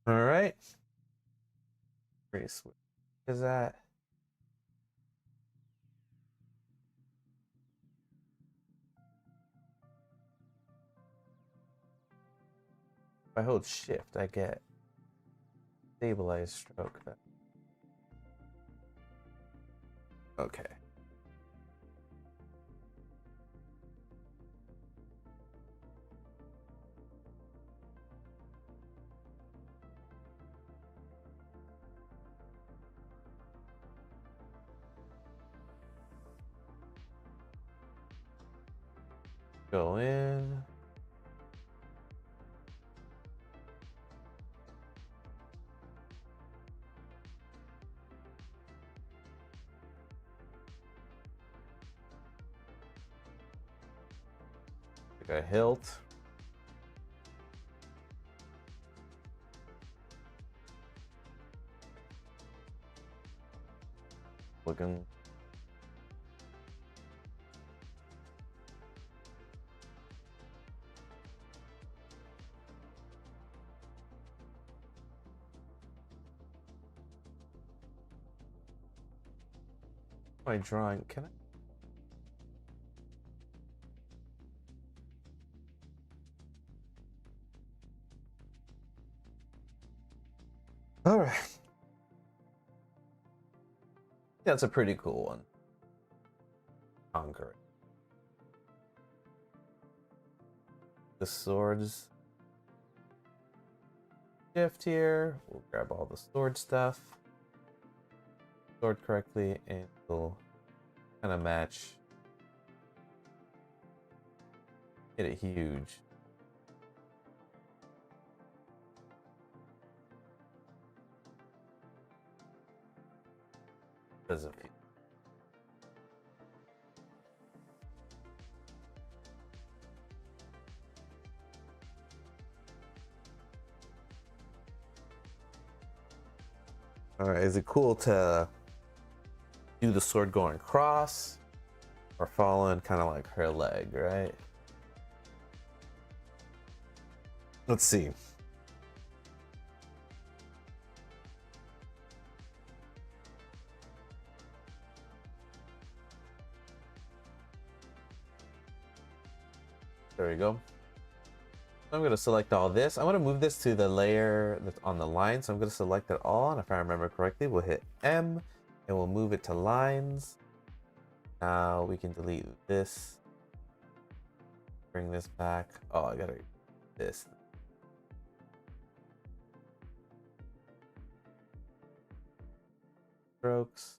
All right. Pretty sweet. Is that? If I hold shift, I get stabilized stroke. Okay. Go in. a hilt. Looking. My drawing, can I? All right. That's a pretty cool one. Conquer. The swords. Shift here. We'll grab all the sword stuff. Sword correctly, and we'll kind of match. Get it huge. Doesn't feel. All right, is it cool to do the sword going across or following kind of like her leg, right? Let's see. There we go. I'm going to select all this. I want to move this to the layer that's on the line. So I'm going to select it all. And if I remember correctly, we'll hit M and we'll move it to lines. Now we can delete this. Bring this back. Oh, I got to this. Strokes.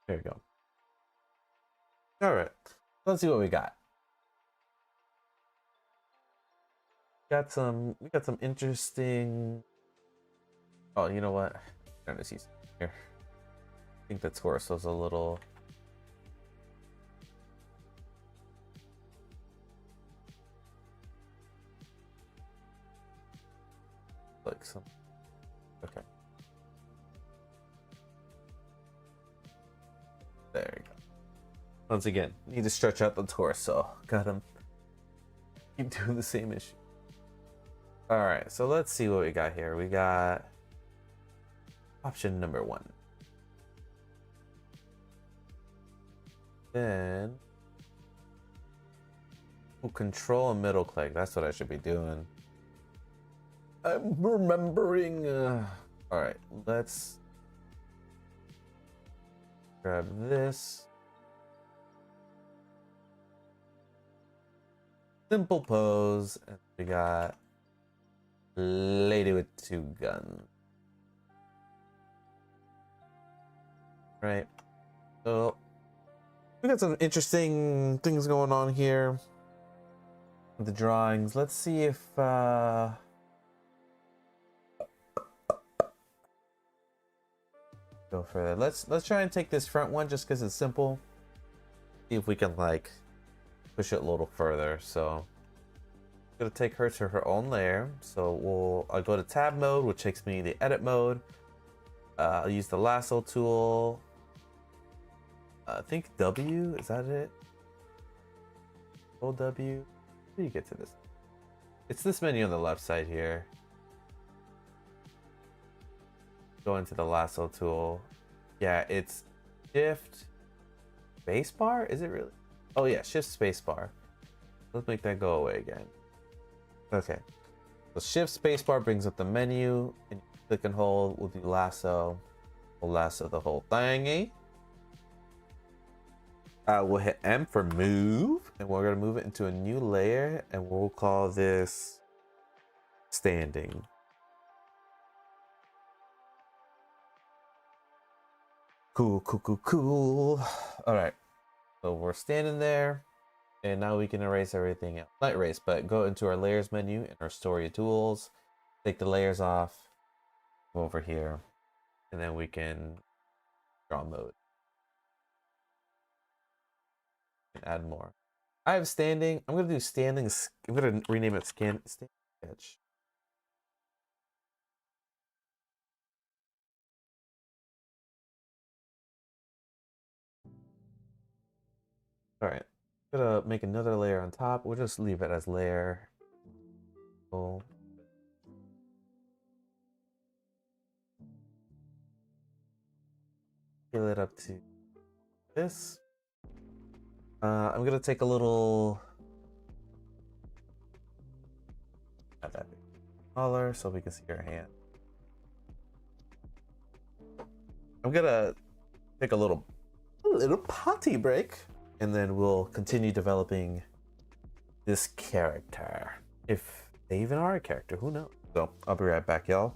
There we go. All right, let's see what we got. We got some interesting. Oh, you know what? I'm trying to see here. I think the torso's a little. Like some. Okay. There you go. Once again, need to stretch out the torso. Got him. Keep doing the same issue. All right, so let's see what we got here. We got option number 1. Then we'll control a middle click. That's what I should be doing. I'm remembering. All right, let's grab this. Simple pose, and we got lady with 2 guns. Right. So we got some interesting things going on here with the drawings. Let's see if go further. Let's try and take this front one just because it's simple. See if we can like push it a little further. So I'm gonna take her to her own layer. So I'll go to tab mode, which takes me to the edit mode. I'll use the lasso tool. I think W, is that it? Control W. How do you get to this? It's this menu on the left side here. Go into the lasso tool. Yeah, it's shift spacebar. Is it really? Oh yeah, shift spacebar. Let's make that go away again. Okay. So shift spacebar brings up the menu, and click and hold. We'll do lasso. We'll lasso the whole thingy. We'll hit M for move, and we're gonna move it into a new layer, and we'll call this standing. Cool, cool, cool, cool. All right, so we're standing there, And now we can erase everything else. Not erase, but go into our layers menu in our story tools, take the layers off, go over here, and then we can draw mode and add more. I have standing. I'm gonna do standing. I'm gonna rename it standing sketch. All right. I'm gonna make another layer on top. We'll just leave it as layer. Cool. Scale it up to this. I'm gonna take a little. Not that big. Smaller so we can see our hand. I'm gonna take a little potty break, and then we'll continue developing this character. If they even are a character, who knows? So I'll be right back, y'all.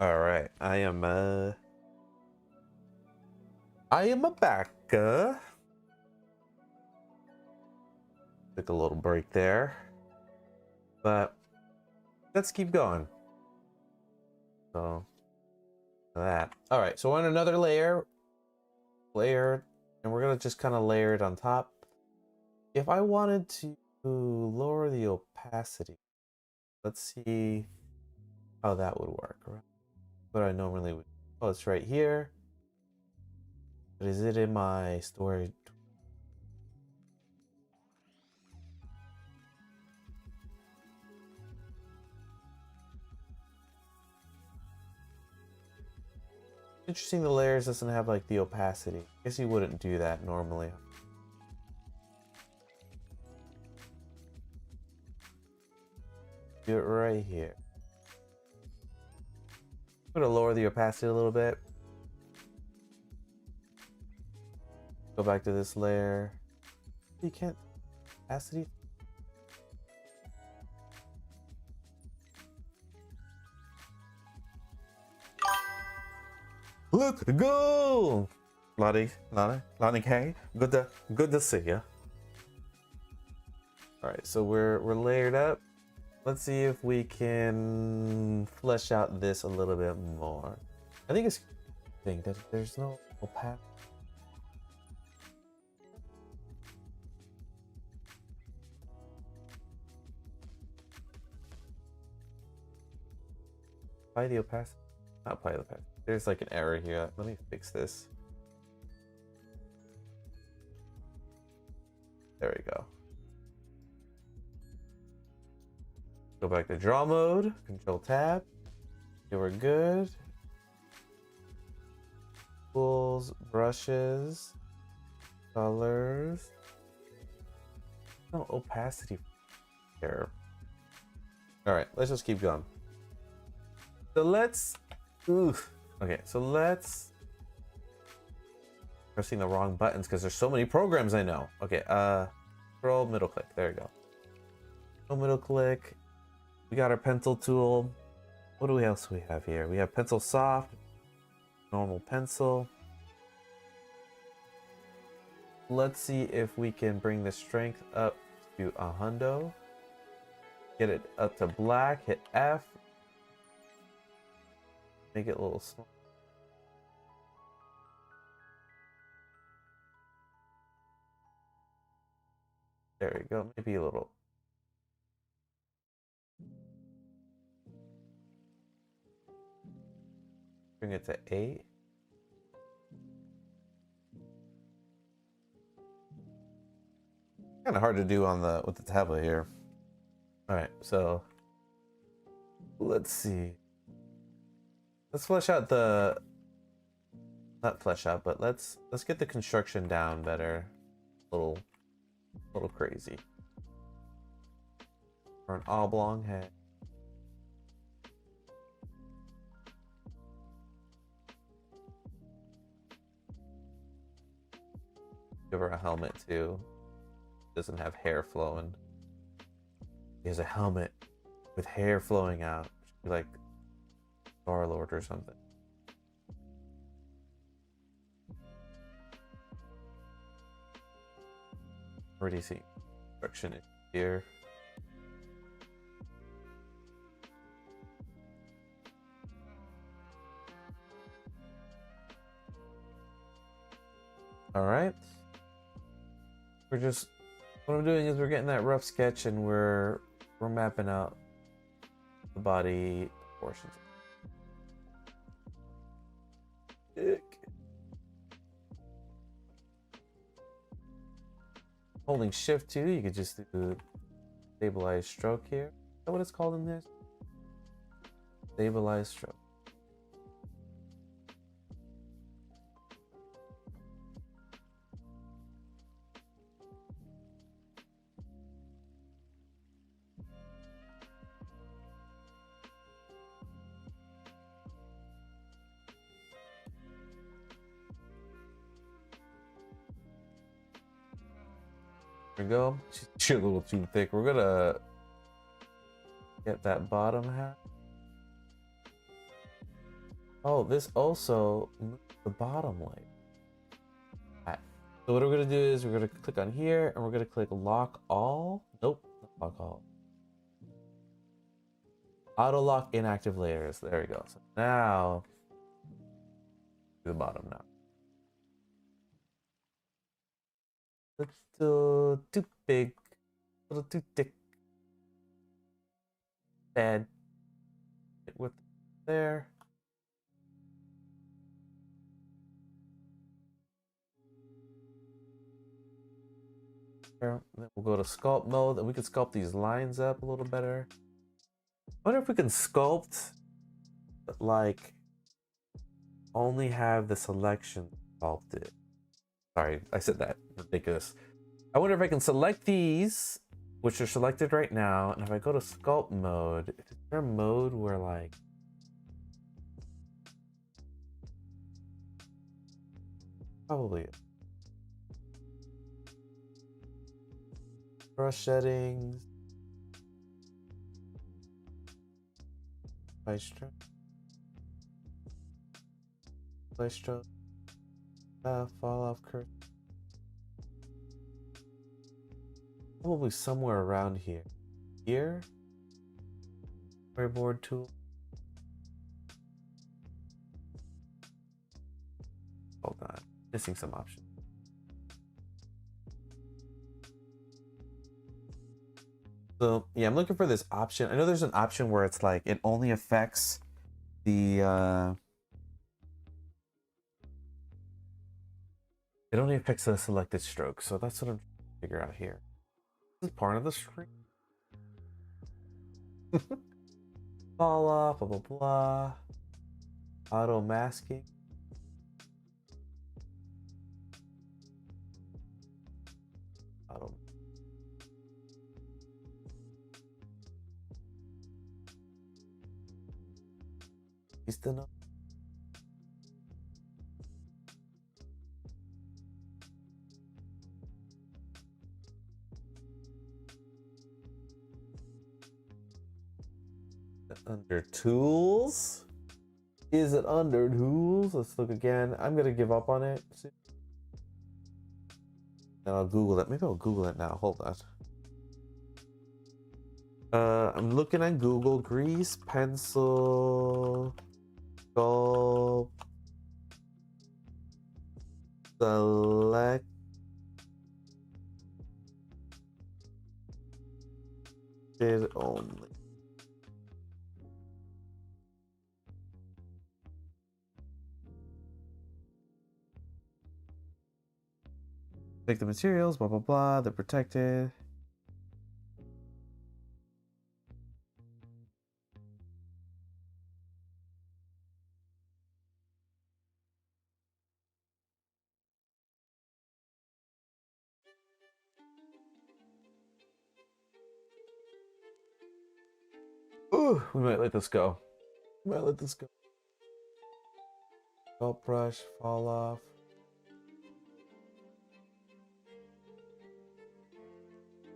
All right, I am a back. Took a little break there, but let's keep going. So that. All right, so on another layer, and we're gonna just kind of layer it on top. If I wanted to lower the opacity, let's see how that would work. What I normally would. Oh, it's right here. But is it in my storage? Interesting, the layers doesn't have like the opacity. I guess you wouldn't do that normally. Do it right here. I'm gonna lower the opacity a little bit. Go back to this layer. You can't opacity. Let's go, Lottie K. Good to see you. All right, so we're layered up. Let's see if we can flesh out this a little bit more. I think it's that there's no opacity. Apply the opacity. Not apply the opacity. There's like an error here. Let me fix this. There we go. Go back to draw mode, control tab. Okay, we're good. Tools, brushes, colors. No opacity here. All right, let's just keep going. So let's, okay, so let's, pressing the wrong buttons because there's so many programs I know. Okay, scroll, middle click, there you go. So middle click. We got our pencil tool. What do we else we have here? We have pencil soft, normal pencil. Let's see if we can bring the strength up to 100. Get it up to black, hit F. Make it a little small. There we go, maybe a little. Bring it to 8. Kind of hard to do on with the tablet here. All right, so let's see. Let's flesh out the, not flesh out, but let's get the construction down better. A little crazy. For an oblong head. Give her a helmet too. Doesn't have hair flowing. He has a helmet with hair flowing out. Should be like Star-Lord or something. Already see construction here. All right. We're just, what I'm doing is we're getting that rough sketch and we're mapping out the body portions. Holding shift 2, you could just do stabilize stroke here. Is that what it's called in this? Stabilize stroke. There we go. She's a little too thick. We're gonna get that bottom half. Oh, this also moves the bottom leg. Right. So what we're gonna do is we're gonna click on here and we're gonna click lock all. Nope, not lock all. Auto lock inactive layers. There we go. So now the bottom now. Little too big, a little too thick. Bad. With there. Then we'll go to sculpt mode, and we can sculpt these lines up a little better. I wonder if we can sculpt, like, only have the selection sculpted. Sorry, I said that. Ridiculous. I wonder if I can select these, which are selected right now, and if I go to sculpt mode, is there a mode where, like, probably brush settings, by stroke, fall off curve. Probably somewhere around here. Here? Storyboard tool. Hold on. Missing some options. So yeah, I'm looking for this option. I know there's an option where it's like it only affects the it only affects the selected stroke. So that's what I'm trying to figure out here. This is part of the screen. Fall off, blah blah blah. Auto masking. Auto. He's still not. Under tools? Is it under tools? Let's look again. I'm gonna give up on it. And I'll Google it. Maybe I'll Google it now. Hold on. I'm looking at Google. Grease pencil sculpt select only. Take the materials, blah blah blah. They're protected. Ooh, we might let this go. We might let this go. Sculpt brush, fall off.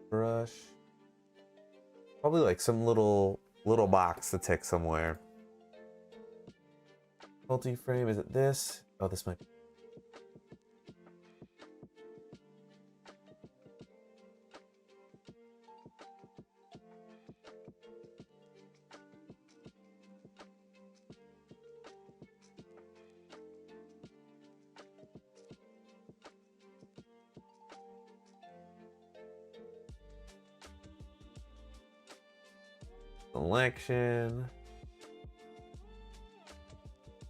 Brush. Probably like some little box to tick somewhere. Multi-frame, is it this? Oh, this might be. Selection.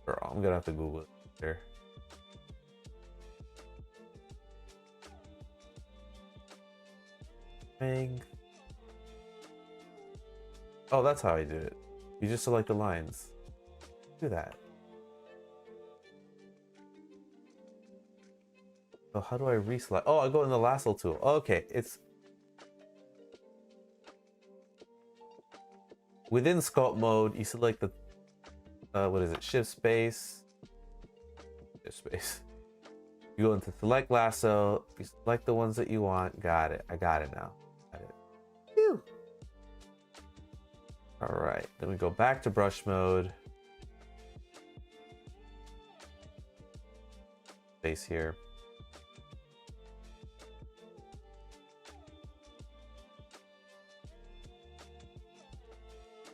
Girl, I'm gonna have to Google it here. Length. Oh, that's how I do it. You just select the lines. Do that. So how do I reselect? Oh, I go in the lasso tool. Okay, it's within sculpt mode. You select the what is it? Shift space. Shift space. You go into select lasso. You select the ones that you want. Got it. I got it now. Got it. Phew. All right. Then we go back to brush mode. Space here.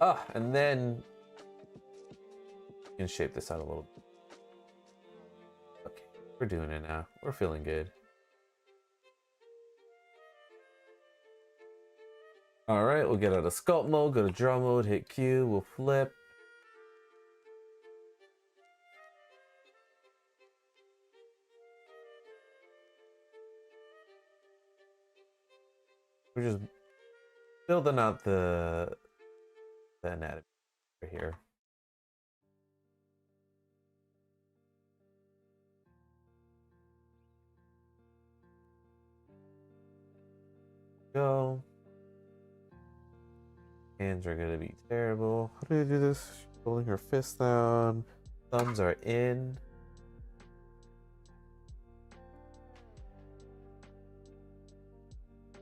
Ah, and then you can shape this out a little bit. Okay, we're doing it now. We're feeling good. All right, we'll get out of sculpt mode, go to draw mode, hit Q, we'll flip. We're just building out the anatomy right here. Go. Hands are gonna be terrible. How do you do this? She's holding her fist down. Thumbs are in.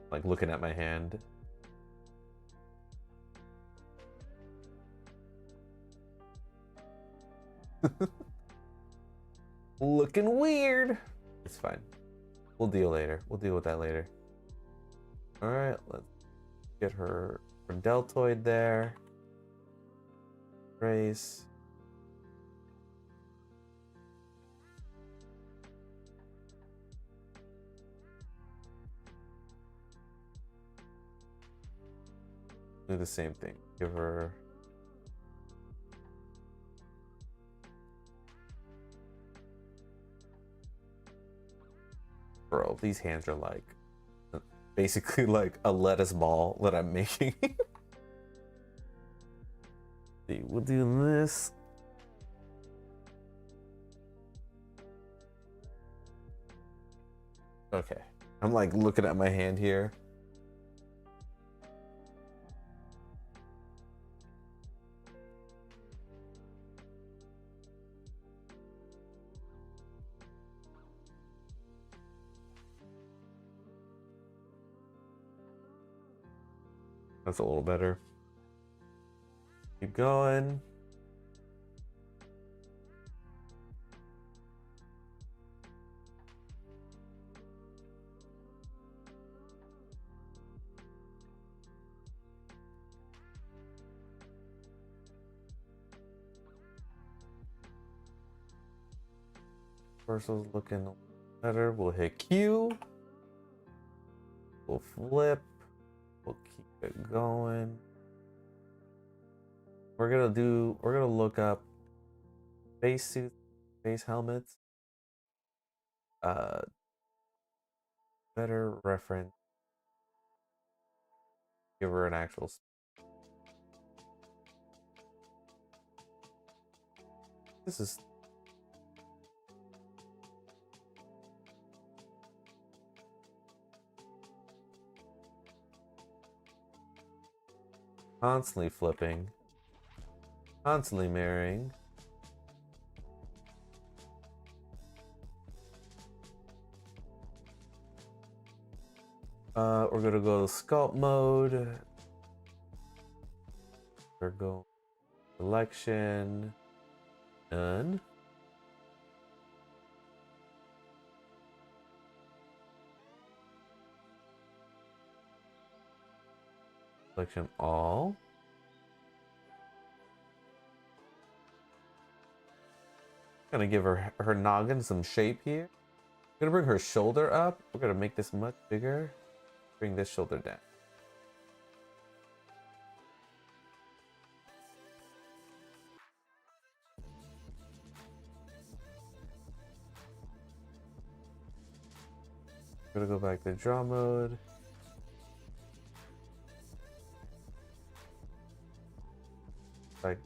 Like looking at my hand. Looking weird. It's fine. We'll deal later. We'll deal with that later. All right, let's get her deltoid there. Trace. Do the same thing. Give her. Bro, these hands are like basically like a lettuce ball that I'm making. See, we'll do this. Okay. I'm like looking at my hand here. That's a little better. Keep going. Torso's looking better. We'll hit Q. We'll flip. We'll keep it going. We're gonna look up face suits, face helmets. Better reference. Give her an actual. This is. Constantly flipping. Constantly mirroring. We're gonna go to sculpt mode. We're going selection. None. Selection all. Gonna give her noggin some shape here. Gonna bring her shoulder up. We're gonna make this much bigger. Bring this shoulder down. Gonna go back to draw mode. Like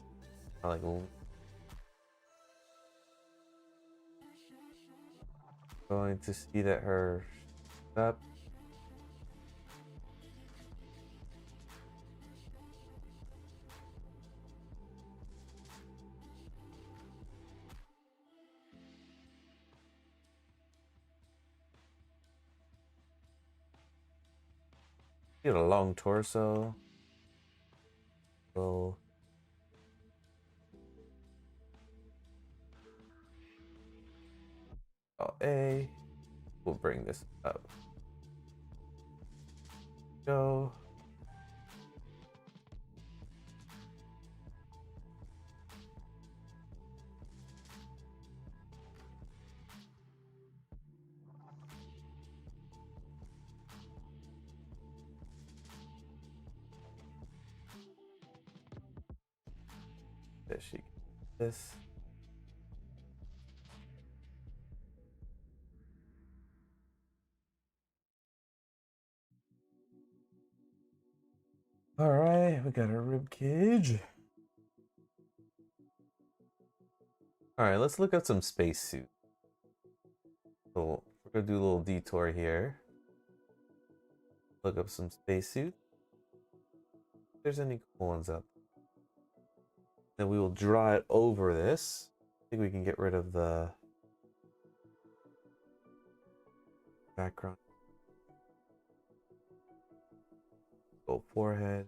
going to see that her up. Get a long torso. We'll A. We'll bring this up. Go. There she this. All right, we got our rib cage. All right, let's look up some spacesuit. So we're gonna do a little detour here. Look up some spacesuits. If there's any cool ones up. Then we will draw it over this. I think we can get rid of the background. Go forehead.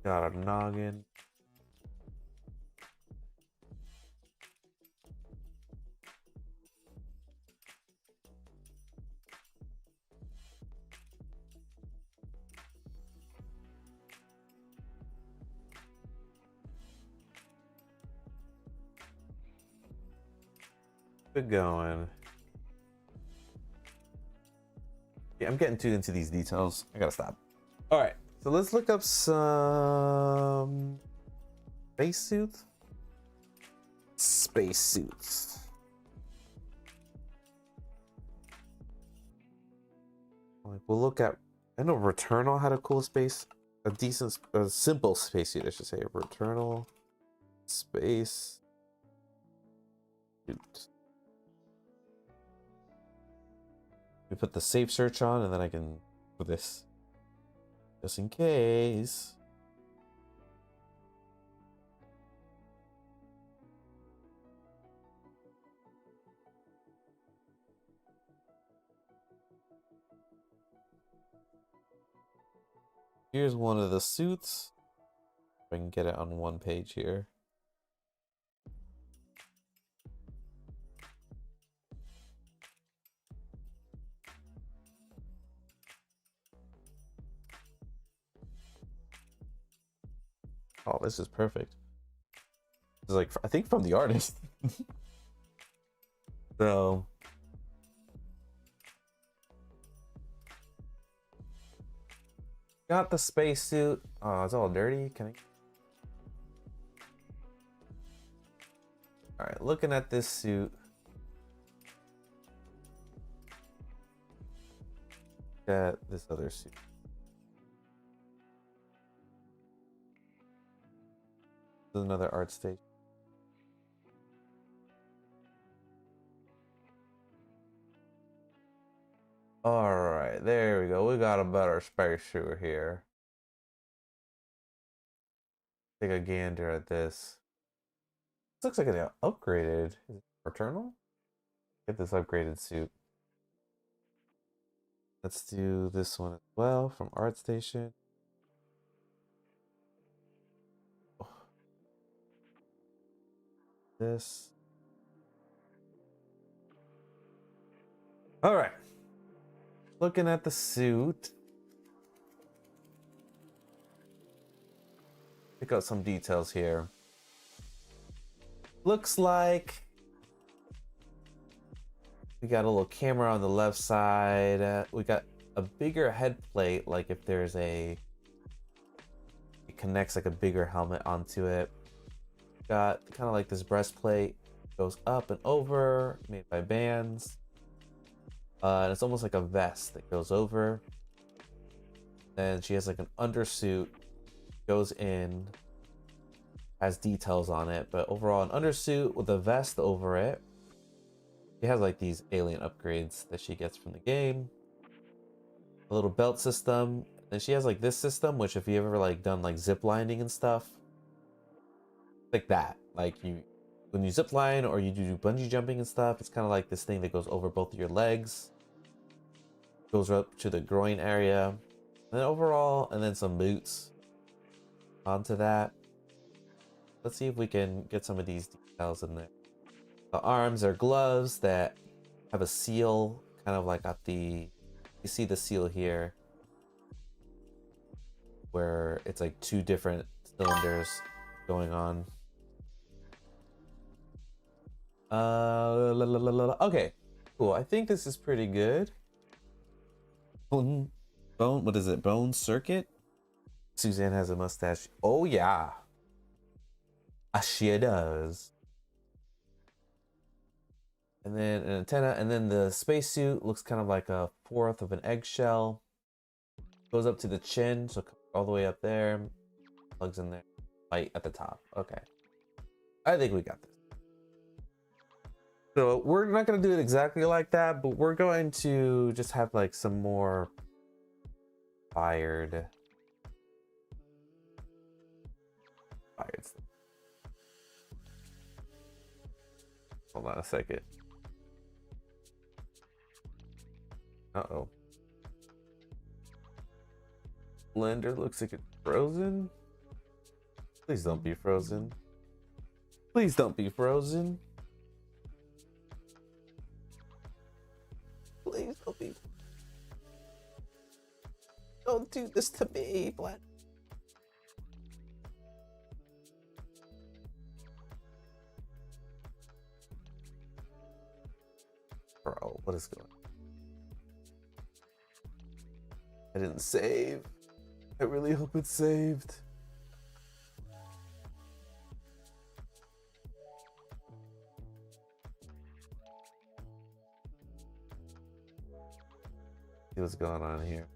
Got a noggin. Good going. Yeah, I'm getting too into these details. I gotta stop. All right, so let's look up some spacesuits. Spacesuits. Like we'll look at. I know Returnal had a cool a decent, a simple spacesuit. I should say. Returnal space suit. We put the safe search on, and then I can put this just in case. Here's one of the suits. If I can get it on one page here. Oh, this is perfect. It's like, I think from the artist. So got the spacesuit. Oh, it's all dirty. Can I? All right, looking at this suit. Got this other suit. This is another art station. All right, there we go. We got a better spacesuit here. Take a gander at this. This looks like an upgraded. Is it Returnal? Get this upgraded suit. Let's do this one as well from ArtStation. This. All right. Looking at the suit. Pick out some details here. Looks like we got a little camera on the left side. We got a bigger head plate, like if there's it connects like a bigger helmet onto it. Got kind of like this breastplate, goes up and over, made by bands. And it's almost like a vest that goes over. Then she has like an undersuit, goes in, has details on it, but overall an undersuit with a vest over it. She has like these alien upgrades that she gets from the game. A little belt system. And she has like this system, which if you ever like done like zip lining and stuff, like that. Like when you zip line or you do bungee jumping and stuff, it's kind of like this thing that goes over both of your legs. Goes up to the groin area. And then overall, and then some boots onto that. Let's see if we can get some of these details in there. The arms are gloves that have a seal, kind of like at the, you see the seal here, where it's like two different cylinders going on. Okay, cool. I think this is pretty good. Bone, what is it? Bone Circuit? Suzanne has a mustache. Oh yeah. She does. And then an antenna, and then the spacesuit looks kind of like a fourth of an eggshell. Goes up to the chin, so all the way up there. Plugs in there. Light at the top. Okay. I think we got this. So we're not going to do it exactly like that, but we're going to just have like some more fired stuff. Hold on a second. Uh-oh. Blender looks like it's frozen. Please don't be frozen. Please don't be frozen. Please don't be. Don't do this to me, Blender. Bro, what is going on? I didn't save. I really hope it's saved. See what's going on here.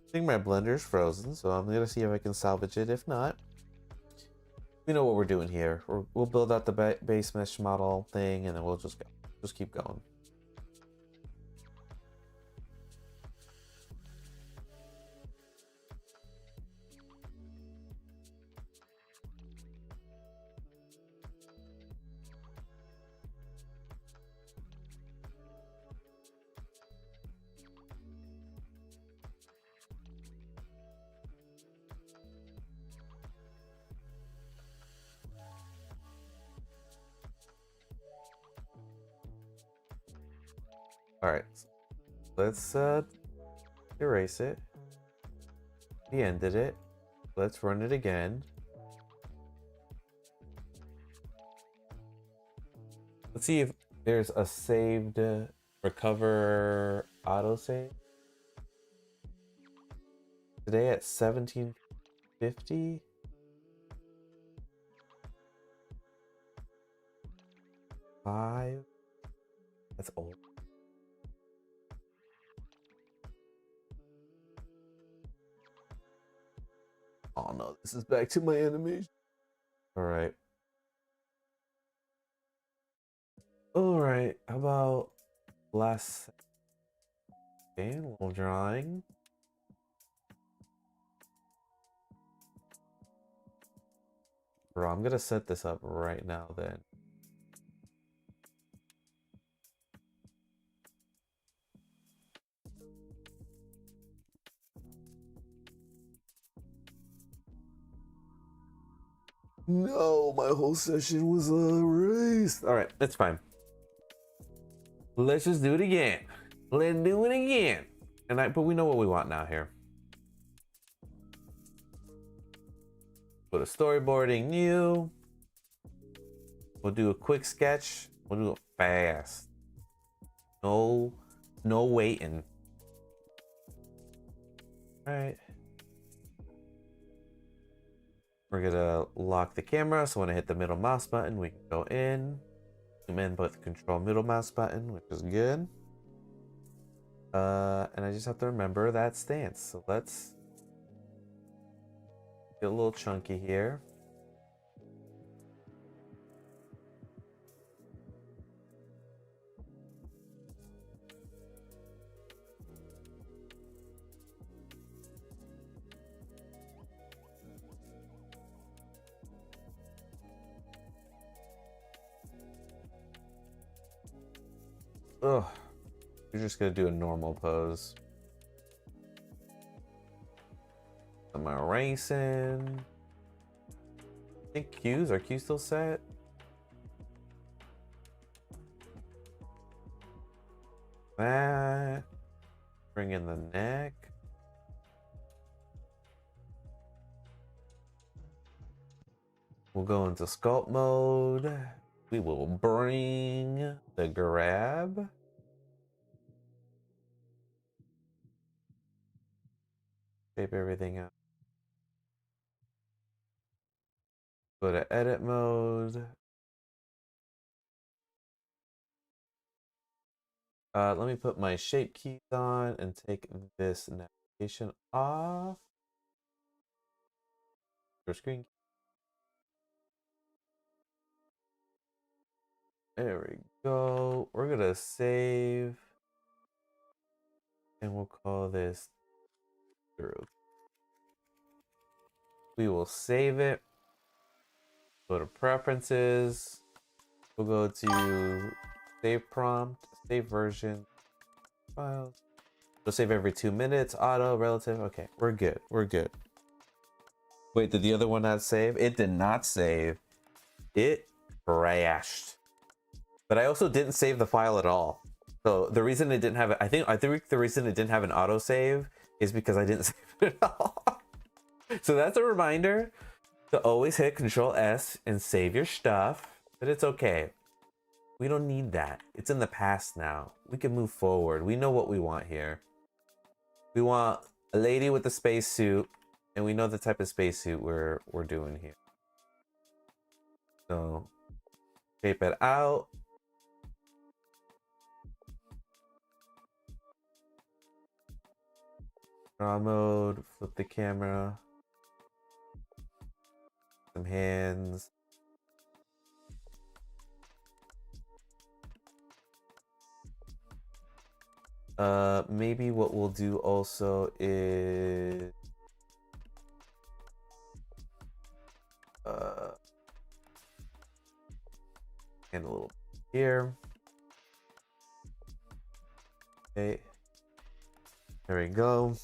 I think my blender's frozen, so I'm gonna see if I can salvage it. If not, we know what we're doing here. We'll build out the base mesh model thing, and then we'll just keep going. All right, let's erase it. We ended it. Let's run it again. Let's see if there's a saved recover autosave. Today at 1750. Five. That's old. Oh no, this is back to my animation. All right. All right, how about last game, little drawing. Bro, I'm gonna set this up right now then. No, my whole session was erased. All right, that's fine. Let's just do it again. Let's do it again. But we know what we want now here. Go to storyboarding, new. We'll do a quick sketch. We'll do it fast. No waiting. All right. We're gonna lock the camera, so when I hit the middle mouse button, we can go in. Zoom in with control middle mouse button, which is good. And I just have to remember that stance. So let's get a little chunky here. Ugh. You're just gonna do a normal pose. Am I erasing? I think Q's. Are Q's still set? that. Bring in the neck. We'll go into sculpt mode. We will bring the grab. Shape everything out. Go to edit mode. Let me put my shape keys on and take this navigation off. Your screen. There we go. We're gonna save. And we'll call this through. We will save it. Go to preferences. We'll go to save prompt, save version, files. We'll save every 2 minutes, auto, relative. Okay, we're good. We're good. Wait, did the other one not save? It did not save. It crashed. But I also didn't save the file at all. So the reason it didn't have it, I think the reason it didn't have an auto save is because I didn't save it at all. So that's a reminder to always hit Control S and save your stuff. But it's okay. We don't need that. It's in the past now. We can move forward. We know what we want here. We want a lady with a spacesuit, and we know the type of spacesuit we're doing here. So shape it out. Draw mode, flip the camera. Some hands. Maybe what we'll do also is and a little here. Okay. There we go.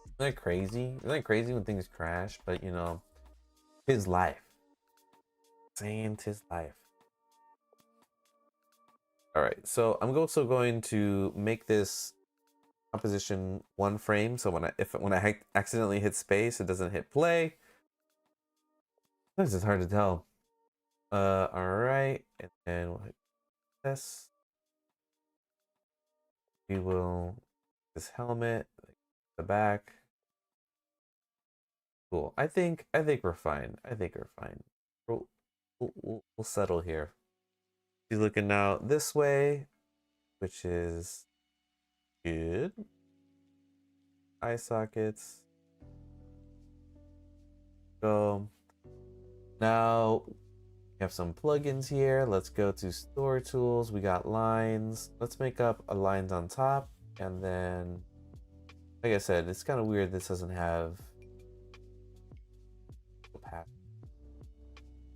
Isn't that crazy? Isn't that crazy when things crash? But you know, his life. Saying his life. All right, so I'm also going to make this composition 1 frame. So when I accidentally hit space, it doesn't hit play. This is hard to tell. All right, and then we'll hit this. We will this helmet, like the back. Cool. I think we're fine. I think we're fine. We'll settle here. He's looking now this way, which is good. Eye sockets. So now we have some plugins here. Let's go to store tools. We got lines. Let's make up a lines on top, and then, like I said, it's kind of weird this doesn't have opacity.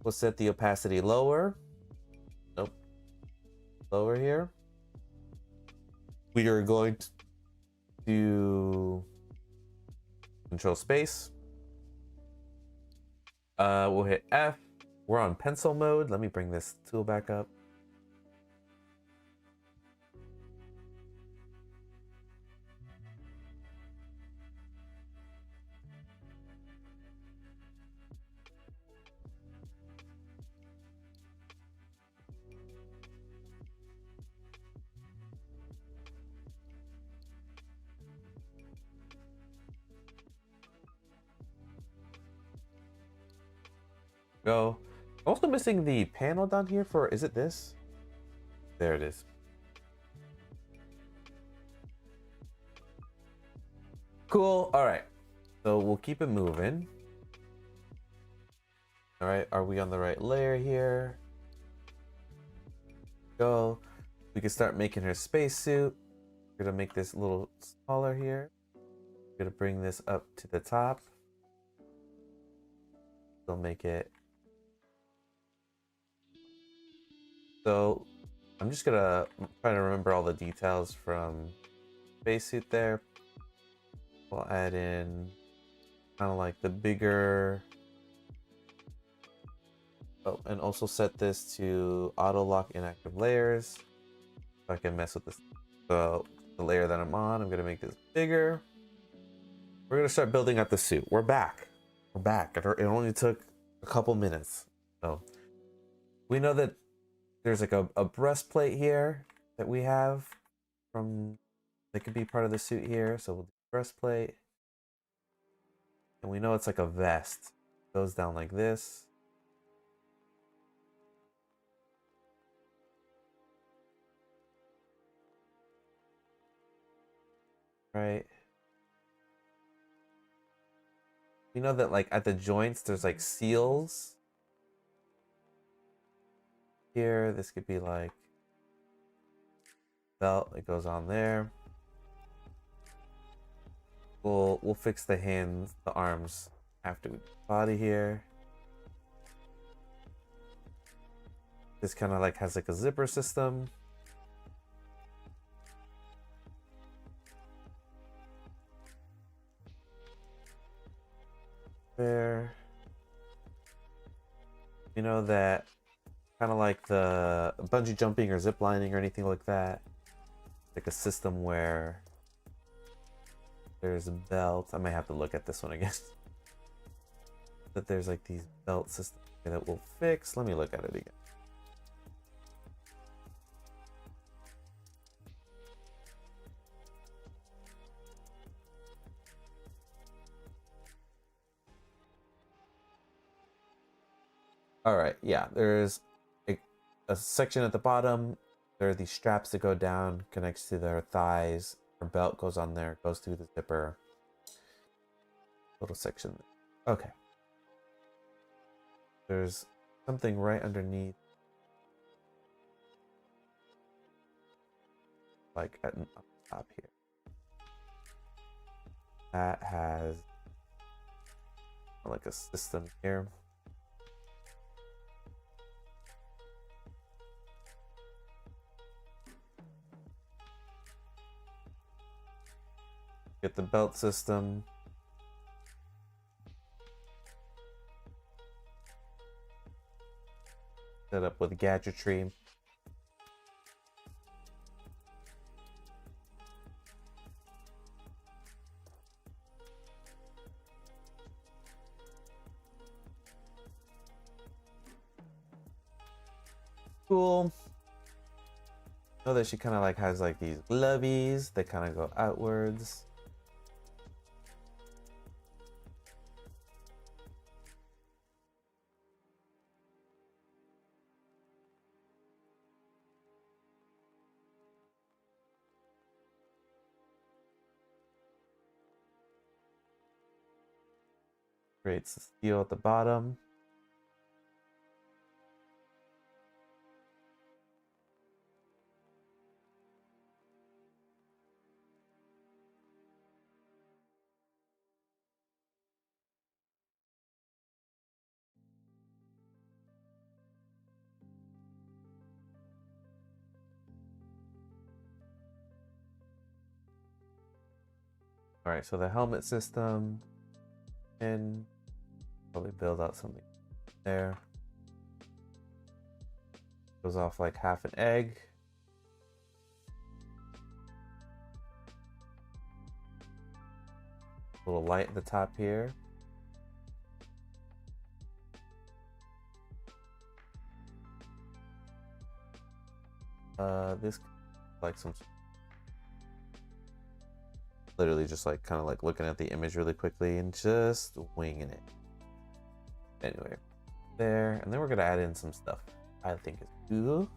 We'll set the opacity lower. Nope. Lower here. We are going to control space. We'll hit F. We're on pencil mode. Let me bring this tool back up. Go. Also missing the panel down here for, is it this? There it is. Cool. All right. So we'll keep it moving. All right. Are we on the right layer here? Go. We can start making her spacesuit. We're gonna make this a little smaller here. We're gonna bring this up to the top. We'll make it. So I'm just gonna try to remember all the details from spacesuit there. We'll add in kind of like the bigger Oh, and also set this to auto lock inactive layers. So I can mess with this. So the layer that I'm on, I'm gonna make this bigger. We're gonna start building up the suit. We're back. We're back. It only took a couple minutes. So we know that there's like a breastplate here that we have from that could be part of the suit here. So we'll do breastplate. And we know it's like a vest. It goes down like this. Right. You know that like at the joints there's like seals. Here, this could be like belt that goes on there. We'll fix the hands, the arms after we do the body here. This kind of like has like a zipper system. There. You know that kind of like the bungee jumping or zip lining or anything like that. Like a system where there's a belt. I might have to look at this one again. That there's like these belt systems that we'll fix. Let me look at it again. All right, yeah, there's a section at the bottom. There are these straps that go down, connects to their thighs. Our belt goes on there, goes through the zipper. Little section. Okay. There's something right underneath, like at up top here. That has like a system here. Get the belt system. Set up with gadgetry. Cool. Know that she kind of like has like these glovies that kind of go outwards. Creates the steel at the bottom. All right, so the helmet system, and probably build out something there. Goes off like half an egg. A little light at the top here. This like some literally just like kind of like looking at the image really quickly and just winging it. Anyway, there, and then we're gonna add in some stuff I think is cool.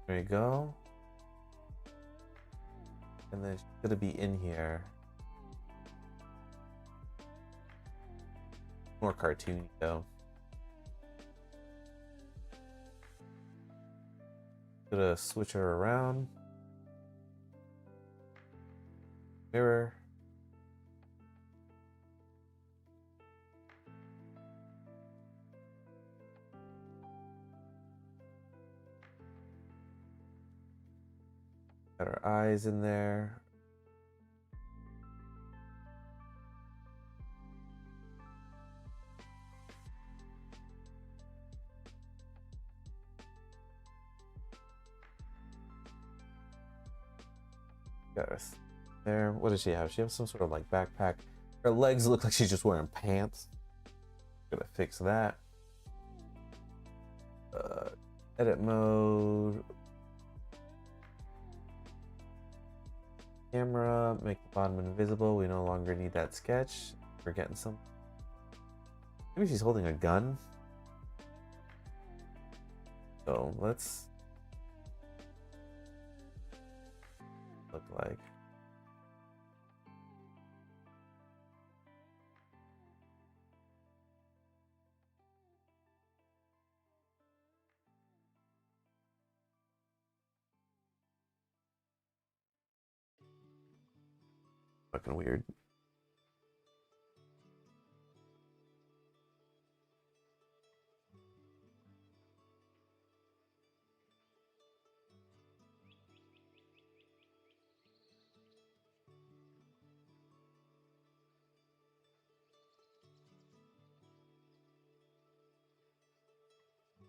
There you go. And then she's gonna be in here. More cartoony though. Gonna switch her around. Mirror. Got her eyes in there. There. What does she have? She has some sort of like backpack. Her legs look like she's just wearing pants. Gonna fix that. Edit mode. Camera. Make the bottom invisible. We no longer need that sketch. We're getting some. Maybe she's holding a gun. So let's look like. Fucking weird.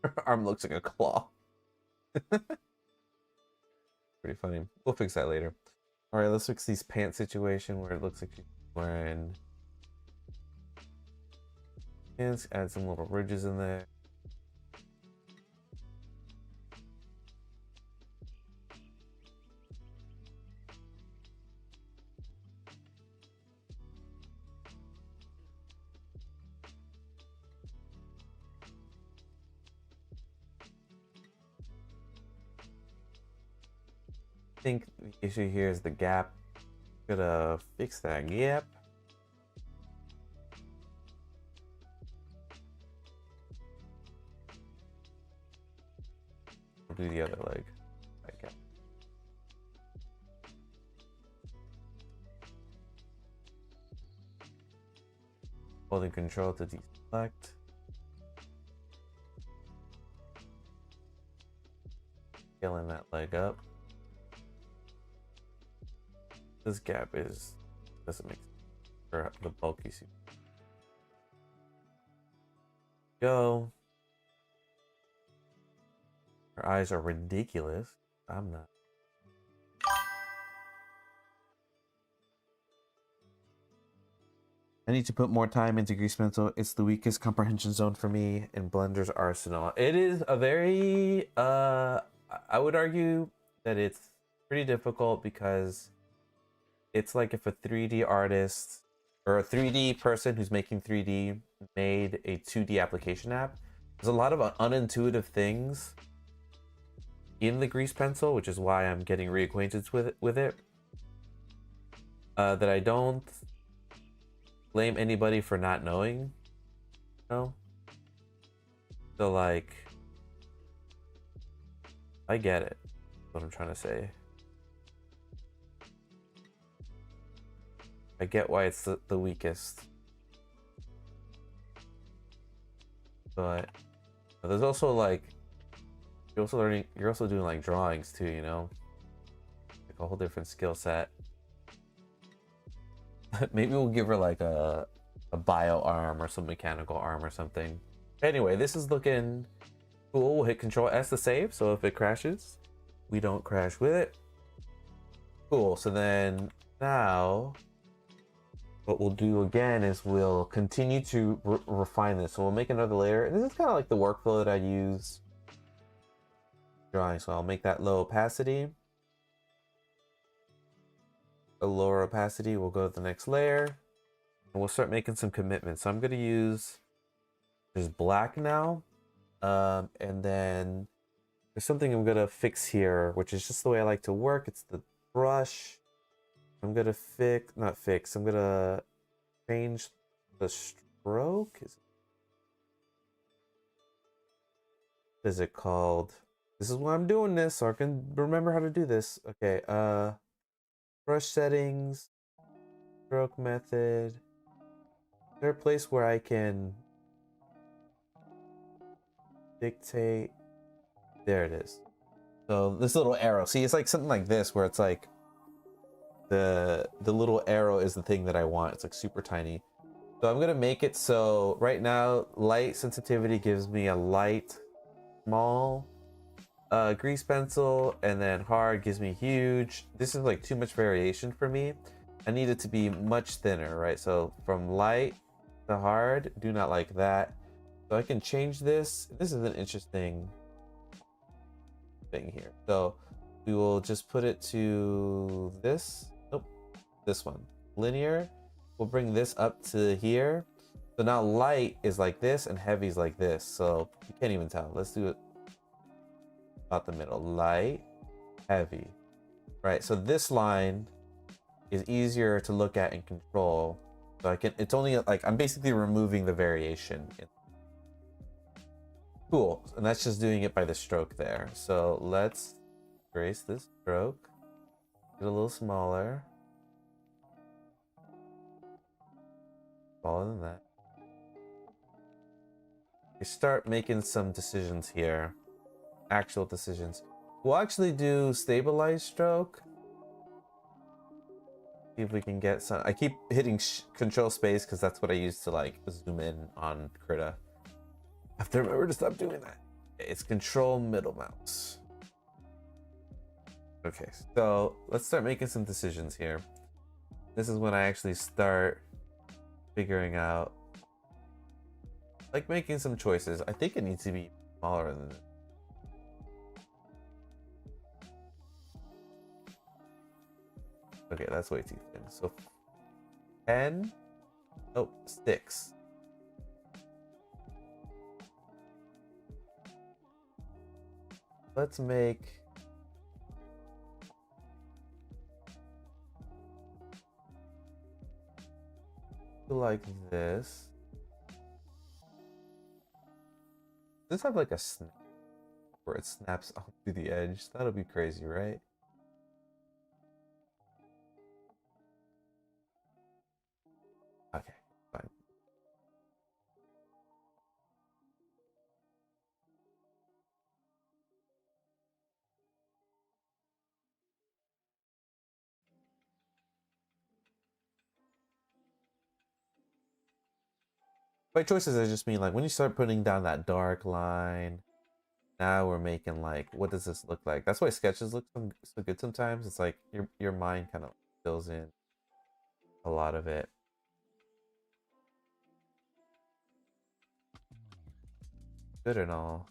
Her arm looks like a claw. Pretty funny. We'll fix that later. All right, let's fix these pants situation where it looks like she's wearing pants. Add some little ridges in there. I think the issue here is the gap. Gotta fix that gap. We'll do the other leg. Okay. Holding control to deselect. Scaling that leg up. This gap doesn't make sense for the bulky suit. Go. Her eyes are ridiculous. I'm not. I need to put more time into grease pencil. It's the weakest comprehension zone for me in Blender's arsenal. It is a very I would argue that it's pretty difficult because it's like if a 3D artist or a 3D person who's making 3D made a 2D application app. There's a lot of unintuitive things in the grease pencil, which is why I'm getting reacquainted with it. That I don't blame anybody for not knowing. You know? So like, I get it. What I'm trying to say. I get why it's the weakest. But there's also like, you're also doing like drawings too, you know? Like a whole different skill set. Maybe we'll give her like a bio arm or some mechanical arm or something. Anyway, this is looking cool. We'll hit Control S to save, so if it crashes, we don't crash with it. Cool, so then now, what we'll do again is we'll continue to refine this. So we'll make another layer. And this is kind of like the workflow that I use drawing. So I'll make that low opacity. A lower opacity. We'll go to the next layer. And we'll start making some commitments. So I'm going to use just black now. And then there's something I'm going to fix here, which is just the way I like to work. It's the brush. I'm gonna I'm gonna change the stroke. What is it called? This is why I'm doing this, so I can remember how to do this. Okay, brush settings, stroke method. Is there a place where I can dictate? There it is. So this little arrow, see, it's like something like this where it's like the little arrow is the thing that I want. It's like super tiny. So I'm gonna make it so right now light sensitivity gives me a light small. Grease pencil and then hard gives me huge. This is like too much variation for me. I need it to be much thinner, right? So from light to hard, do not like that. So I can change this. This is an interesting thing here. So we will just put it to this. Nope, this one. Linear. We'll bring this up to here. So now light is like this and heavy is like this. So you can't even tell. Let's do it about the middle. Light, heavy. Right, so this line is easier to look at and control. So I can, it's only like, I'm basically removing the variation. Cool, and that's just doing it by the stroke there. So let's erase this stroke. Get a little smaller. Smaller than that. We start making some decisions here. Actual decisions. We'll actually do stabilized stroke. See if we can get some. I keep hitting control space because that's what I use to like zoom in on Krita. I have to remember to stop doing that. It's control middle mouse. Okay, so let's start making some decisions here. This is when I actually start figuring out, like making some choices. I think it needs to be smaller than this. Okay, that's way too thin. So 10, oh, 6. Let's make like this. Does this have like a snap where it snaps onto the edge? That'll be crazy, right? Okay, fine. By choices, I just mean like when you start putting down that dark line, now we're making like, what does this look like? That's why sketches look so good sometimes. It's like your mind kind of fills in a lot of it. Good and all.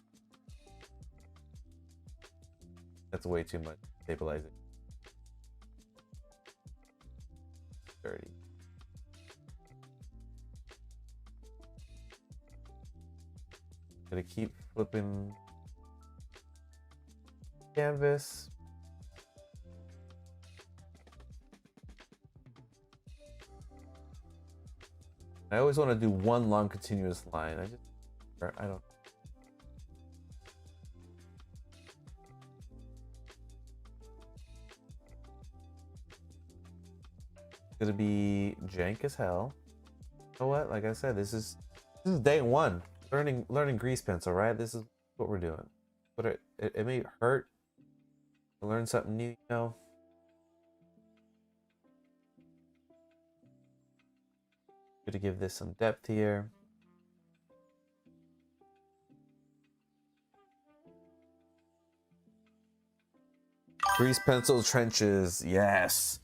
That's way too much. Stabilize it. 30. Gonna keep flipping canvas. I always want to do one long continuous line. I don't. It's gonna be jank as hell. You know what? Like I said, this is day one. Learning grease pencil, right? This is what we're doing. But it may hurt to learn something new, you know. Good to give this some depth here. Grease pencil trenches, yes.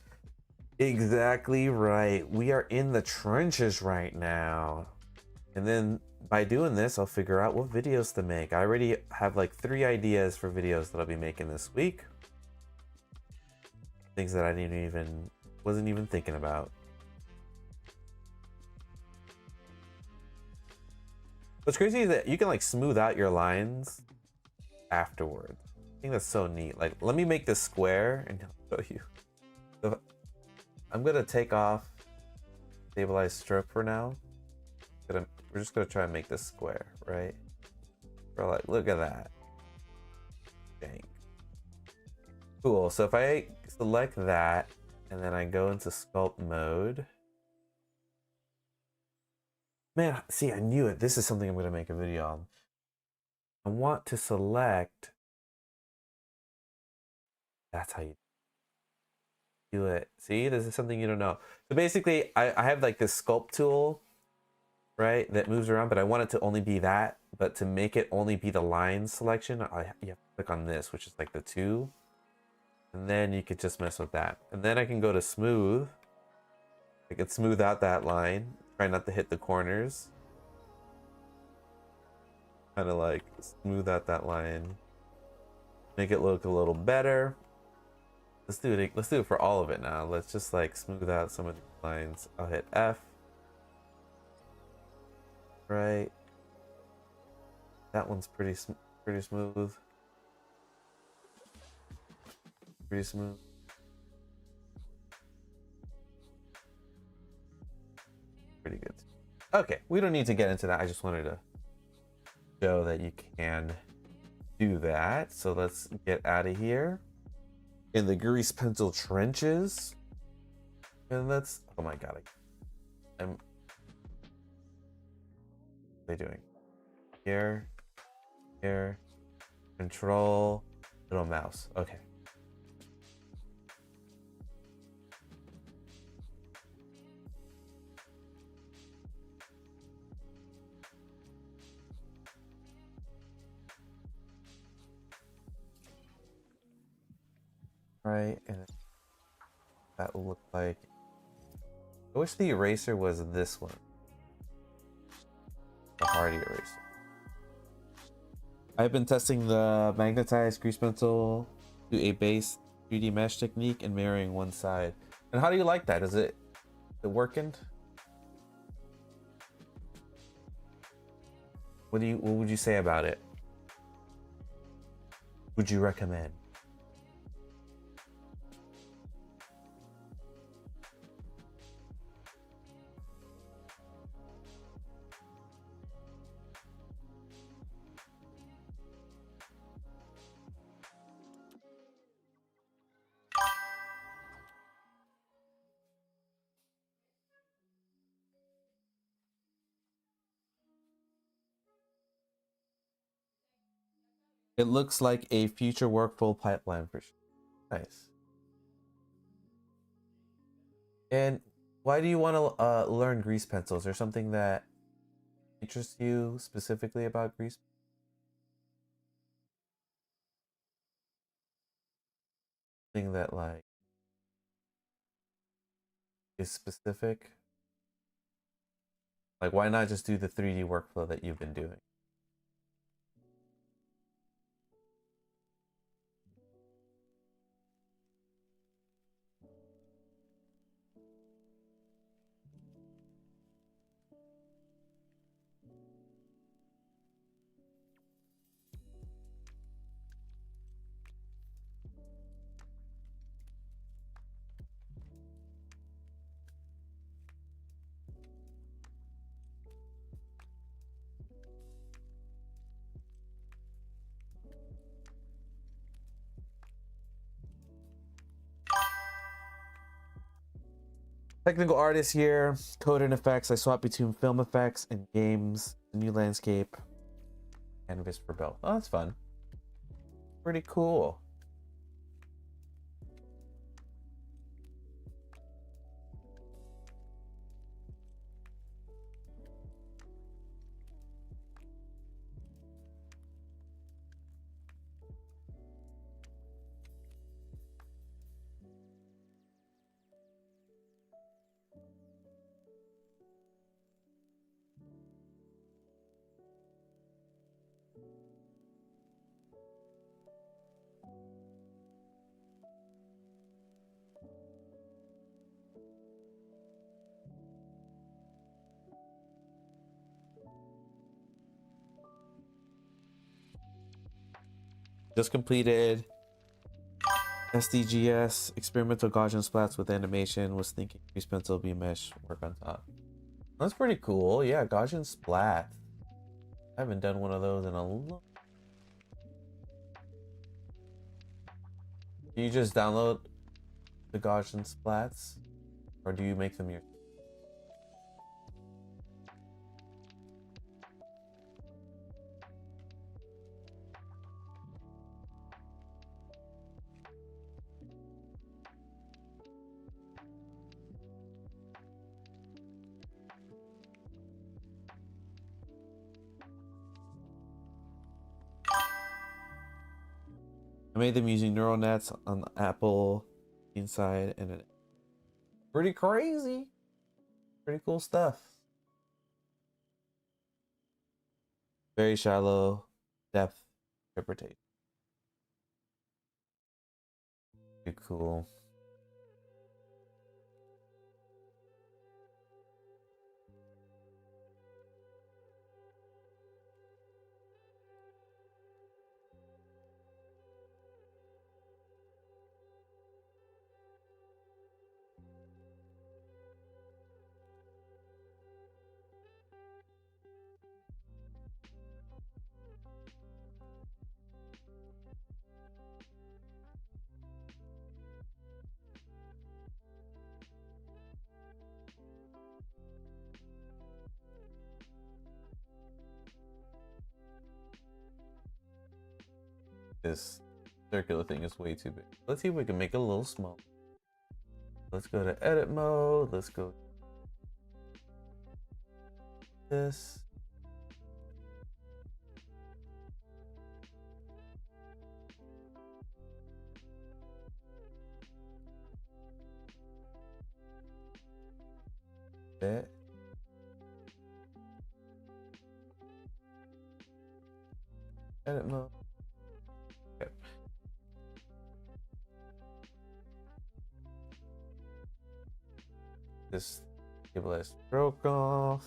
Exactly right. We are in the trenches right now. And then by doing this, I'll figure out what videos to make. I already have like 3 ideas for videos that I'll be making this week. Things that I wasn't even thinking about. What's crazy is that you can like smooth out your lines afterwards. I think that's so neat. Like, let me make this square and I'll show you. So I'm gonna take off stabilize stroke for now. We're just gonna try and make this square, right? We're like, look at that. Dang. Cool. So if I select that and then I go into sculpt mode. Man, see, I knew it. This is something I'm gonna make a video on. I want to select. That's how you do it. See, this is something you don't know. So basically, I have like this sculpt tool, right, that moves around, but I want it to only be that but to make it only be the line selection, you have to click on this, which is like the 2. And then you could just mess with that. And then I can go to smooth. I could smooth out that line. Try not to hit the corners. Kind of like smooth out that line. Make it look a little better. Let's do it for all of it now. Let's just like smooth out some of these lines. I'll hit F. Right. That one's pretty smooth. Pretty smooth. Pretty good. Okay, we don't need to get into that. I just wanted to show that you can do that. So let's get out of here in the grease pencil trenches. And let's, oh my god, what are they doing? Here, control, little mouse. Okay. Right, and that will look like, I wish the eraser was this one, the hardy eraser. I've been testing the magnetized grease pencil to a base 3D mesh technique and mirroring one side. And how do you like that? Is it working? What would you say about it? Would you recommend? It looks like a future workflow pipeline for sure. Nice. And why do you want to learn grease pencils? Is there something that interests you specifically about grease? Something that like is specific? Like why not just do the 3D workflow that you've been doing? Technical artist here, code and effects. I swap between film effects and games, new landscape, canvas for both. Oh, that's fun. Pretty cool. Just completed SDGS, experimental Gaussian splats with animation. Was thinking grease pencil, B mesh, work on top. That's pretty cool. Yeah, Gaussian splat. I haven't done one of those in a long. Do you just download the Gaussian splats, or do you make them yourself? I made them using neural nets on the Apple inside, and it pretty crazy. Pretty cool stuff. Very shallow depth interpretation. Pretty cool. This circular thing is way too big. Let's see if we can make it a little small. Let's go to edit mode. Let's go this. That. Edit mode. Okay. Just give it a stroke off.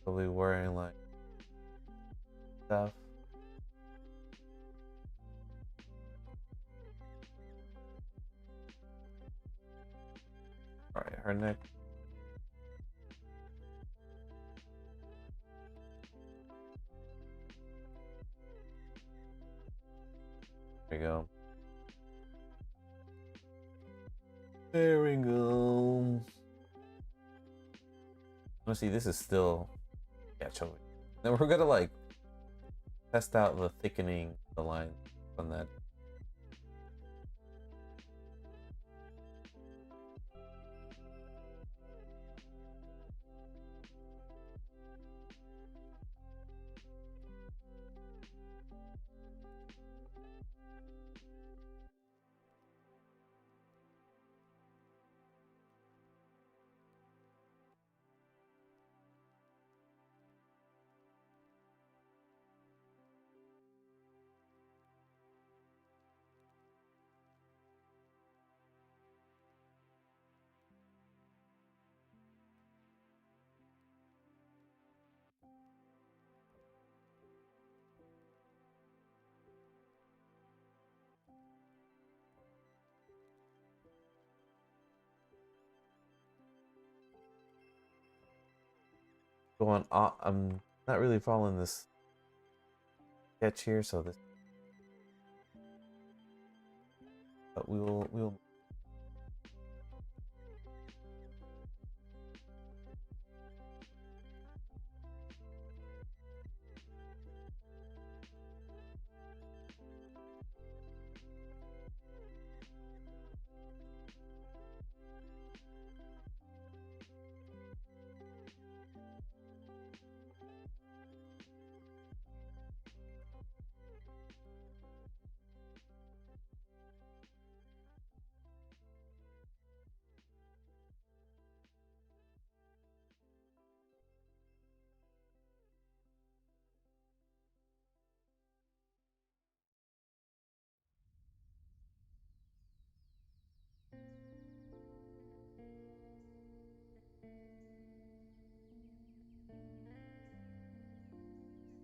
Probably wearing like stuff. All right, her neck. There we go. There we go. Let's see, this is still, yeah, choking. Then we're gonna like test out the thickening of the line on that. Go on. I'm not really following this sketch here, so this. But we will.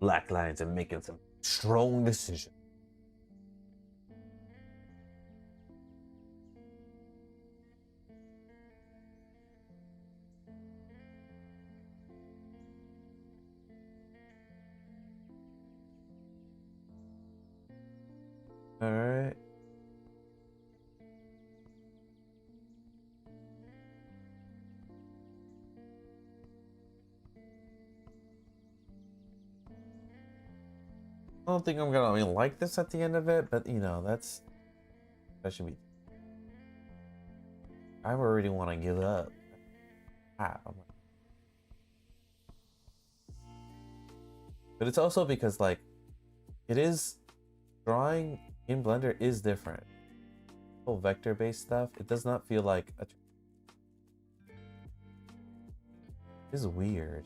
Black lines and making some strong decisions. All right. I don't think I'm gonna really like this at the end of it, but you know, that should be. I already want to give up. I'm like, But it's also because like it is drawing in Blender is different. Whole vector-based stuff, it does not feel like a. This is weird.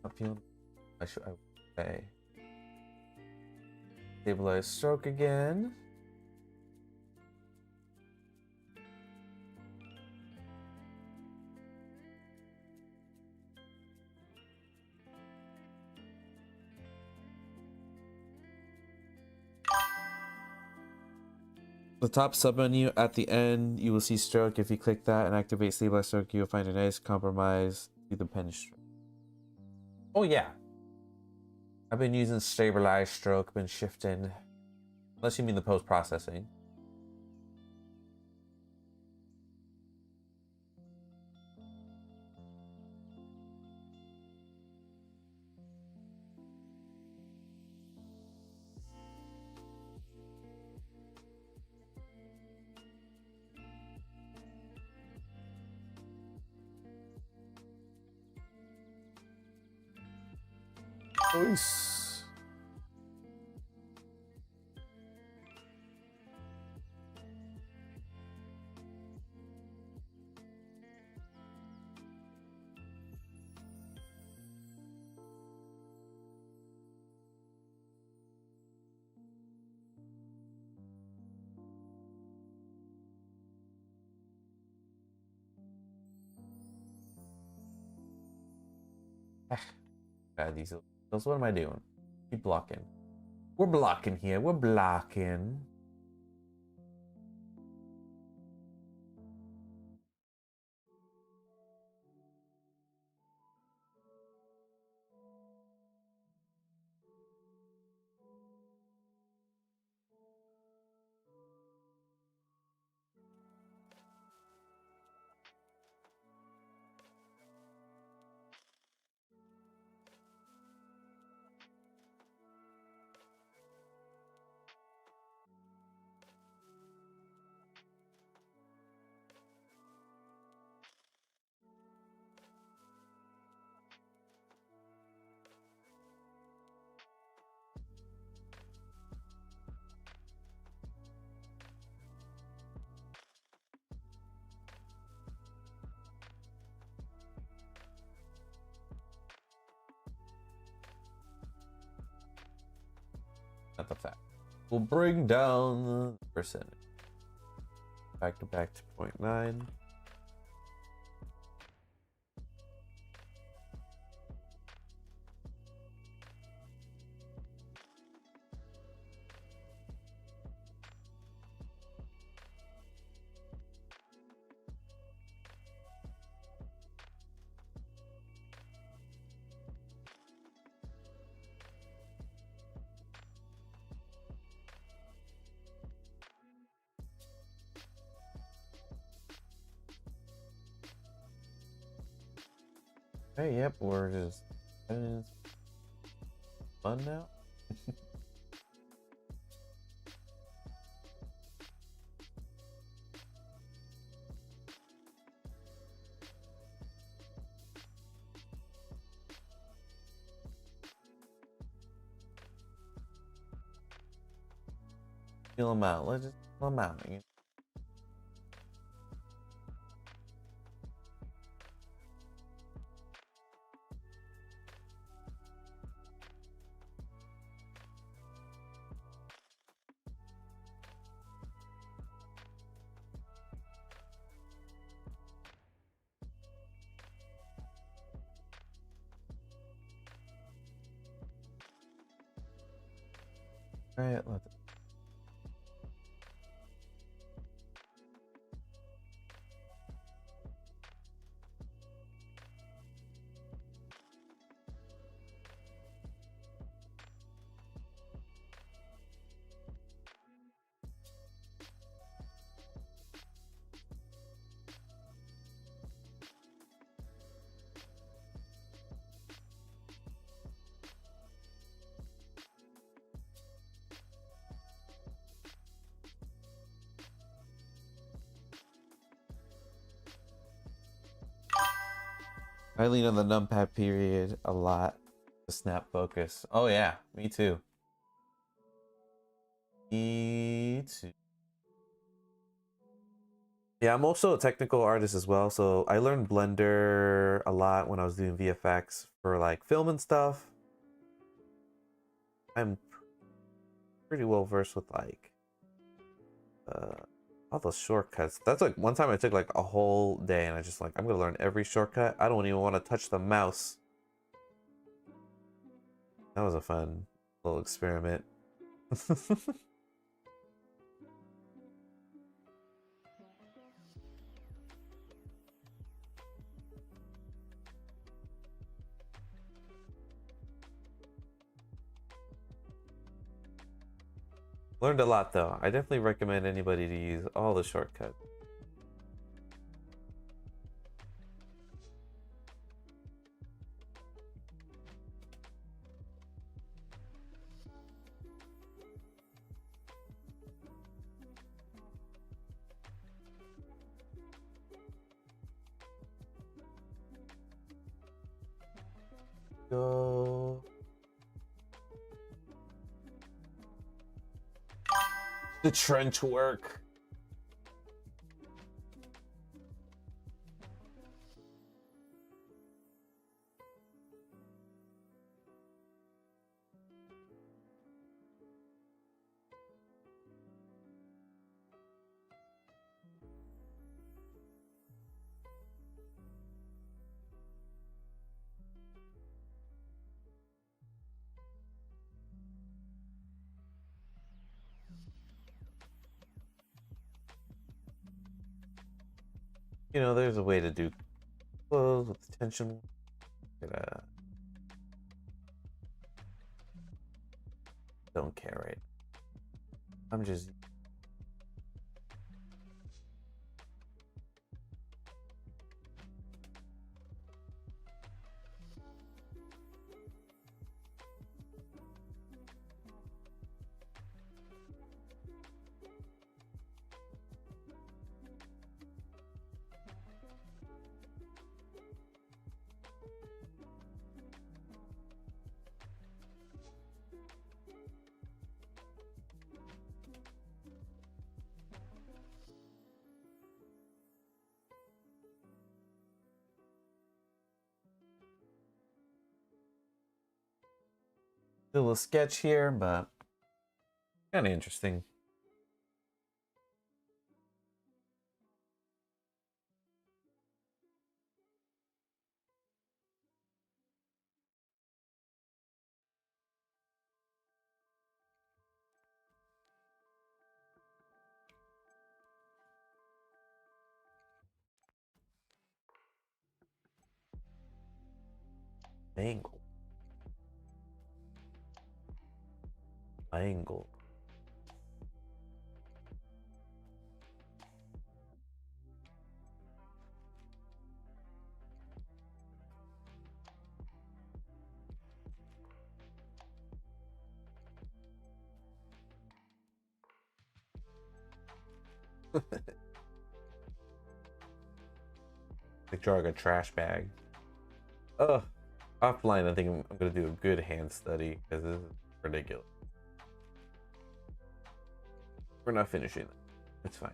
Not feeling. I would say. Stabilize stroke again. The top submenu at the end, you will see stroke. If you click that and activate stabilize stroke, you'll find a nice compromise to the pen stroke. Oh yeah. I've been using stabilize stroke, been shifting. Unless you mean the post-processing. Nice. God, these. What am I doing? Keep blocking. We're blocking here. We're blocking. Not the fact. We'll bring down the percentage. Back to 0.9. Hey, yep, we're just fun now. Feel them out. Let's just feel them out. All right, let's. I lean on the numpad period a lot to snap focus. Oh yeah, me too. Me too. Yeah, I'm also a technical artist as well, so I learned Blender a lot when I was doing VFX for like film and stuff. I'm pretty well versed with like uh all those shortcuts. That's like one time I took like a whole day and I just like I'm gonna learn every shortcut. I don't even want to touch the mouse. That was a fun little experiment. Learned a lot though. I definitely recommend anybody to use all the shortcuts. Go. The trench work. You know, there's a way to do close with the tension. Don't care, right? I'm just do a little sketch here, but kind of interesting. Angle. Angle. Like drawing a trash bag. Oh, offline, I think I'm gonna do a good hand study because this is ridiculous. We're not finishing it. It's fine.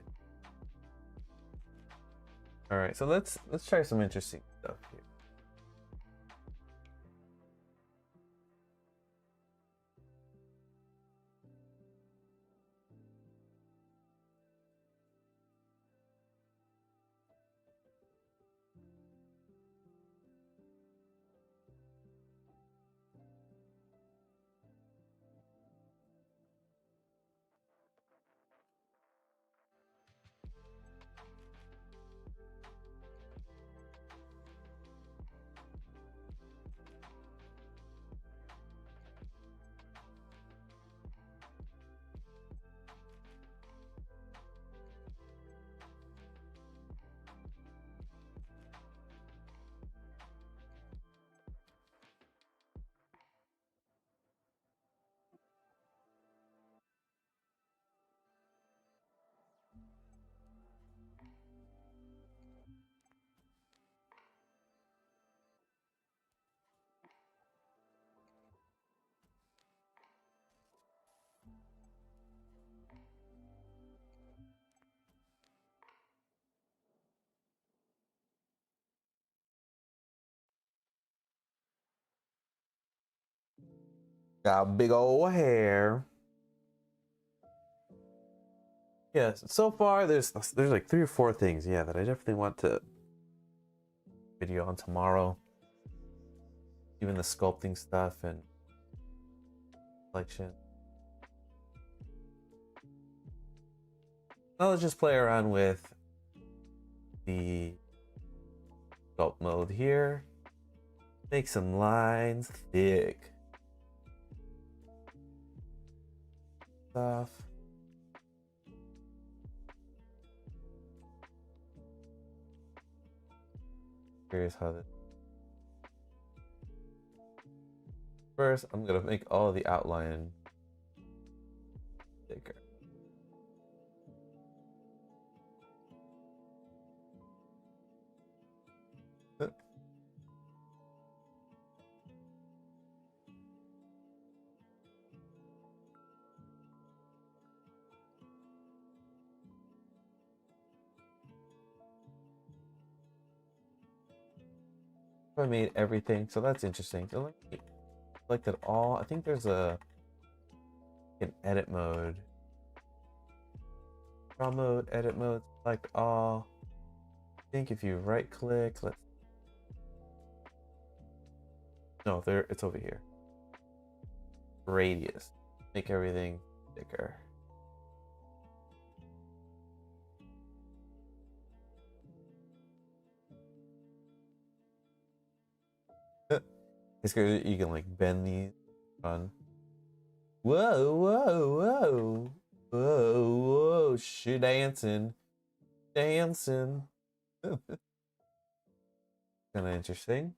All right, so let's try some interesting stuff here. Got big old hair. Yeah, so far there's like 3 or 4 things, yeah, that I definitely want to video on tomorrow. Even the sculpting stuff and collection. Now let's just play around with the sculpt mode here. Make some lines thick. Stuff. Here's how this. First, I'm gonna make all the outline thicker. I made everything, so that's interesting. So select it all. I think there's an edit mode. Draw mode, edit mode, select all. I think if you right click, no, there, it's over here. Radius. Make everything thicker. It's good. You can like bend these on. Whoa, whoa, whoa, whoa, whoa! She dancing, dancing. Kind of interesting.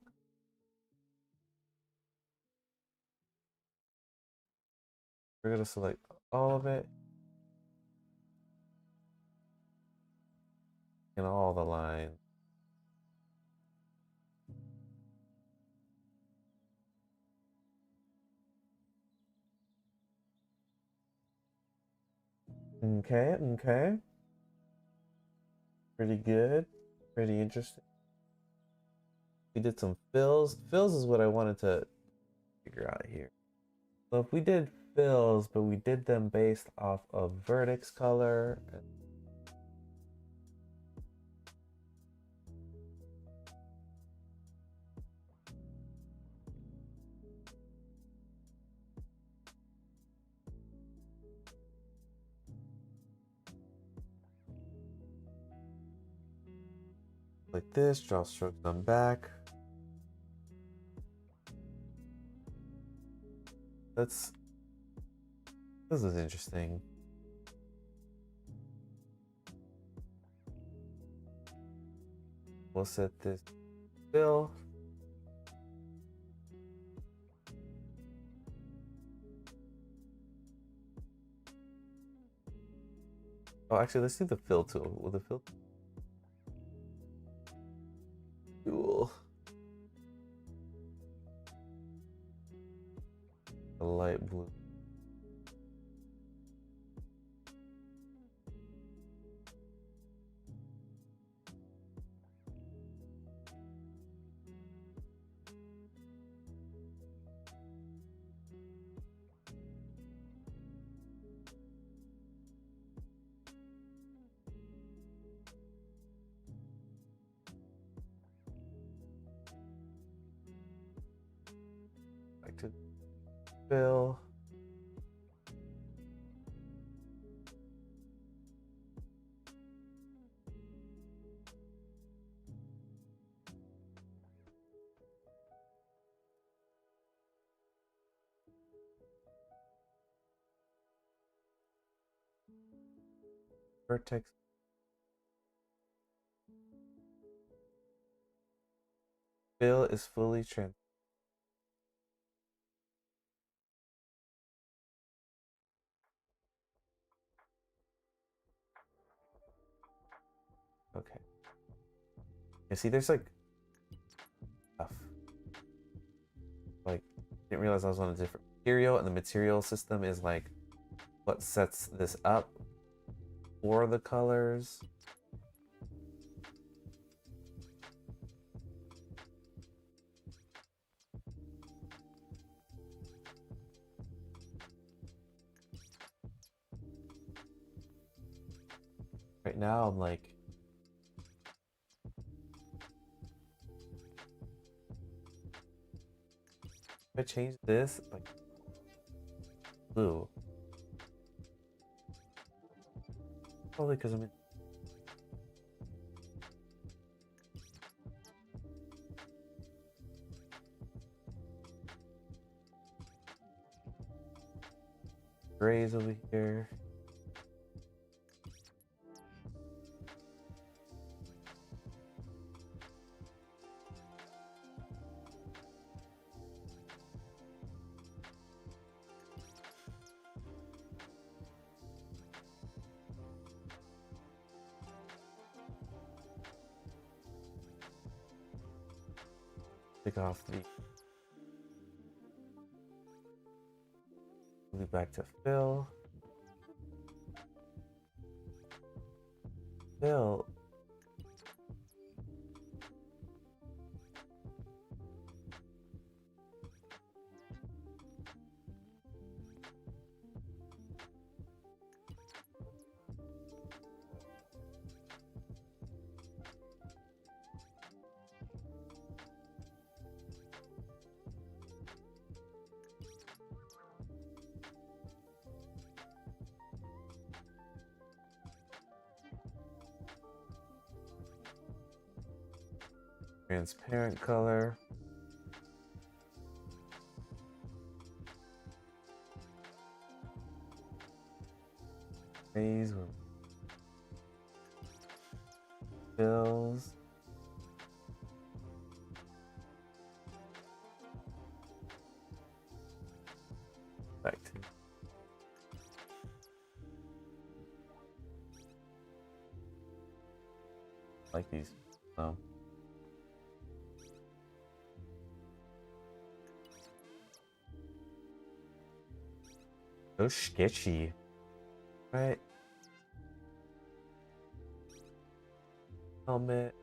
We're gonna select all of it and all the lines. Okay, okay. Pretty good. Pretty interesting. We did some fills. Fills is what I wanted to figure out here. So if we did fills, but we did them based off of vertex color. Like this, draw strokes on back. This is interesting. We'll set this fill. Oh, actually, let's do the fill tool. Will the fill tool? The light blue. Back to fill. Vertex. Fill is fully trans. Okay. You see, there's like stuff. Like, didn't realize I was on a different material, and the material system is like what sets this up for the colors. now I'm like, if I change this like blue, probably because I'm in. Grays over here. Take off the. Move back to fill. Fill. Transparent color. Grays with fills. Back to like these. Oh. So sketchy. Right. Helmet.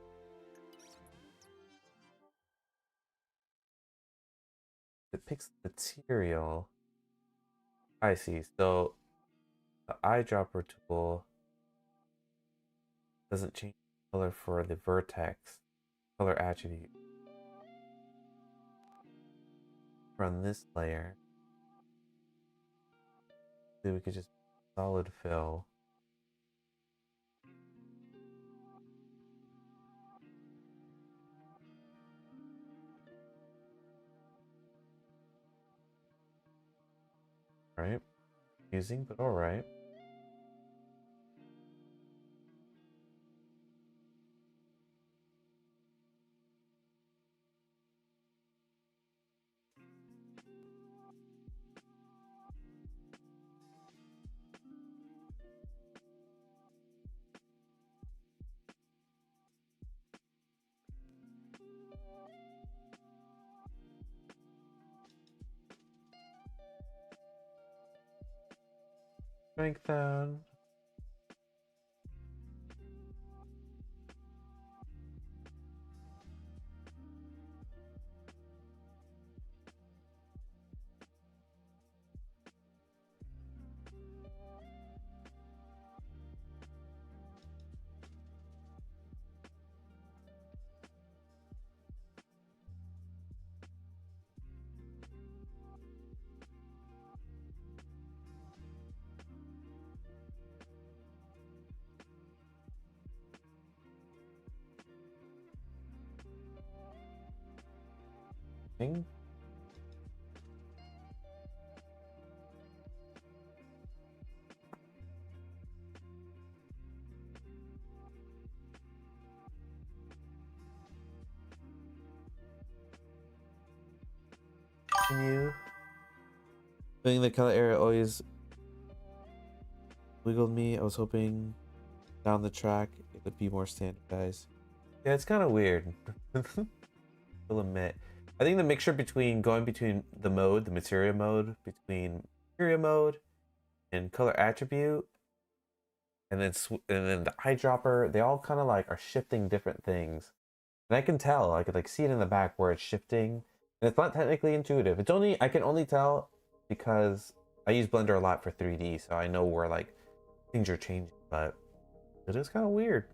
It picks material. I see. So the eyedropper tool doesn't change the color for the vertex color attribute. Run this layer. Then we could just solid fill. Right? Using, but all right. Strength down. Thing. Continue. Doing the color area always wiggled me. I was hoping down the track it would be more standardized. Yeah, it's kind of weird. I'll admit. I think the mixture between going between the mode, the materia mode, between materia mode and color attribute, and then the eyedropper, they all kind of like are shifting different things. And I can tell, I could like see it in the back where it's shifting. And it's not technically intuitive. It's only, I can only tell because I use Blender a lot for 3D, so I know where like things are changing. But It is kind of weird.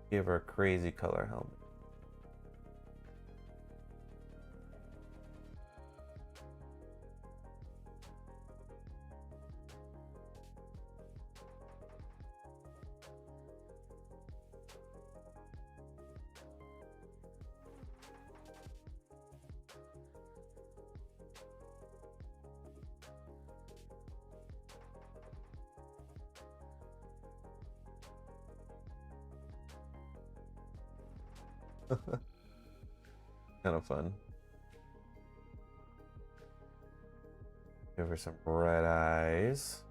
Give her a crazy color helmet. Kind of fun. Give her some red eyes.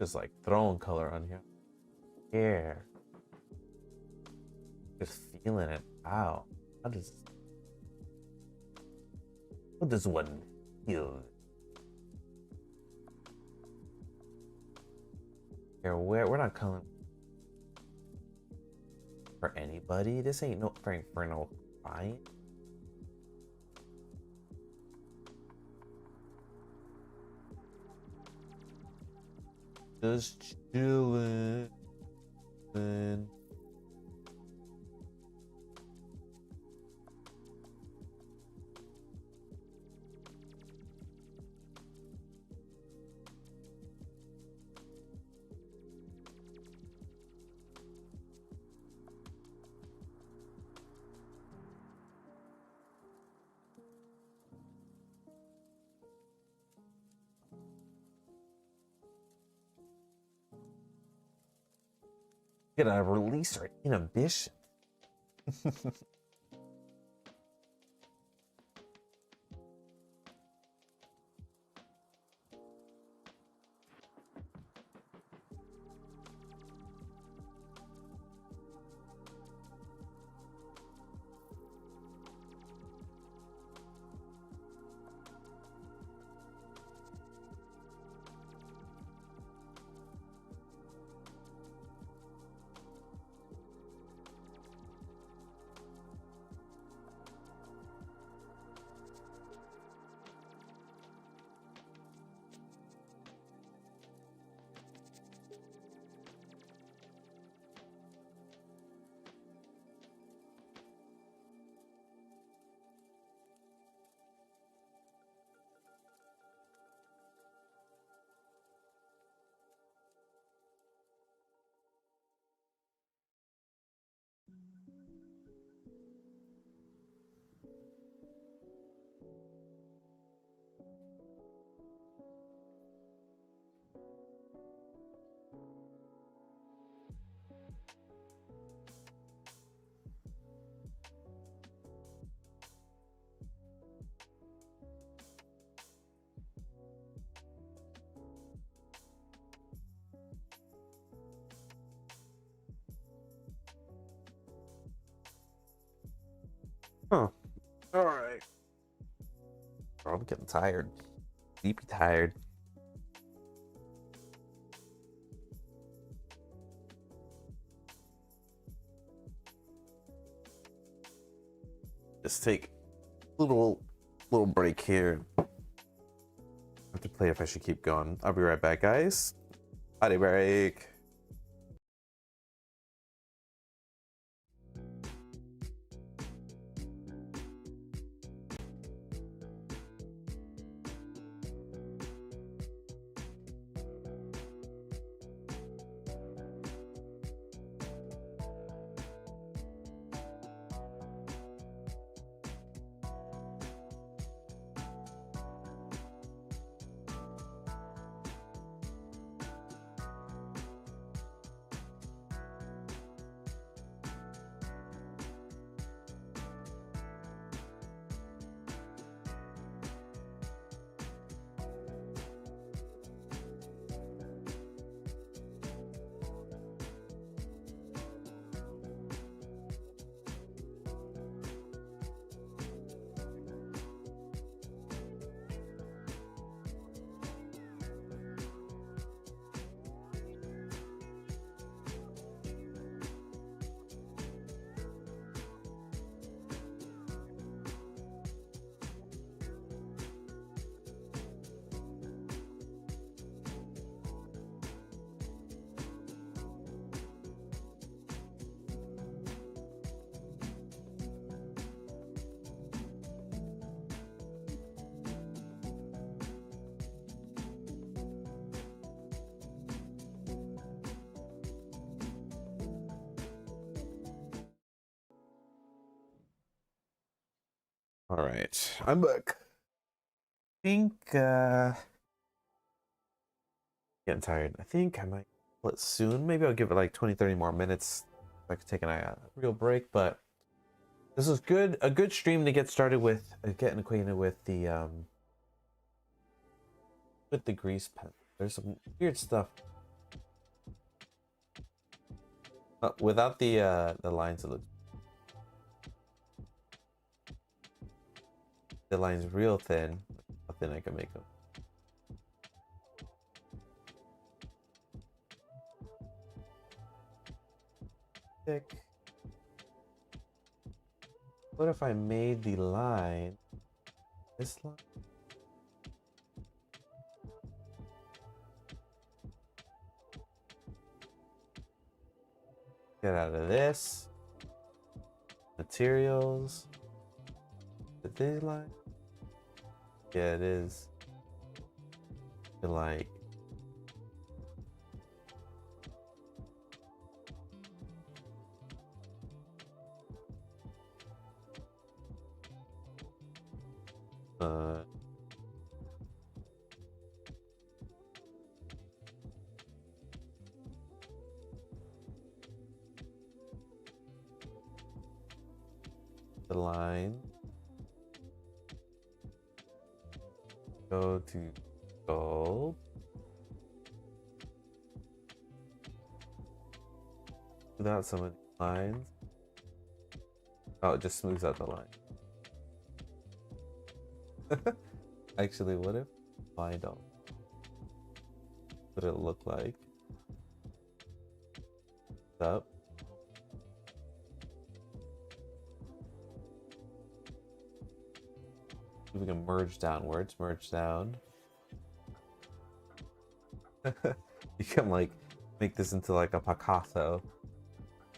Just like throwing color on here. Yeah. Just feeling it out. What does one feel? Here, we're not calling for anybody. This ain't no for no client. Just chilling. Gonna release our inhibition. Huh. All right. I'm getting tired. Deeply tired. Just take a little break here. I have to play if I should keep going. I'll be right back, guys. Body break. All right, I'm back. I think getting tired. I think I might call it soon. Maybe I'll give it like 20-30 more minutes. I could take a real break, but this is good. A good stream to get started with, getting acquainted with the grease pen. There's some weird stuff. Without the lines, it looks, the lines real thin. How thin I can make them. Thick. What if I made the line this line? Get out of this. Materials. Is this line? Yeah, it is. Like the line. Go to gold. Without some of the lines. Oh, it just smooths out the line. Actually, what if I don't? What would it look like? Up. We can merge downwards, merge down. You can like make this into like a Picasso,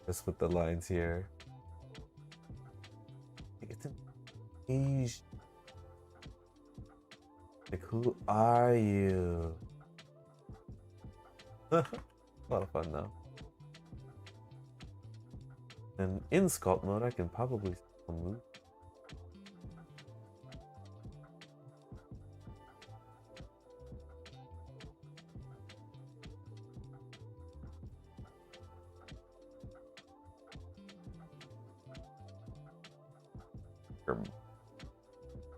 just with the lines here. It's an Asian. Like, who are you? A lot of fun though. And in sculpt mode, I can probably still move.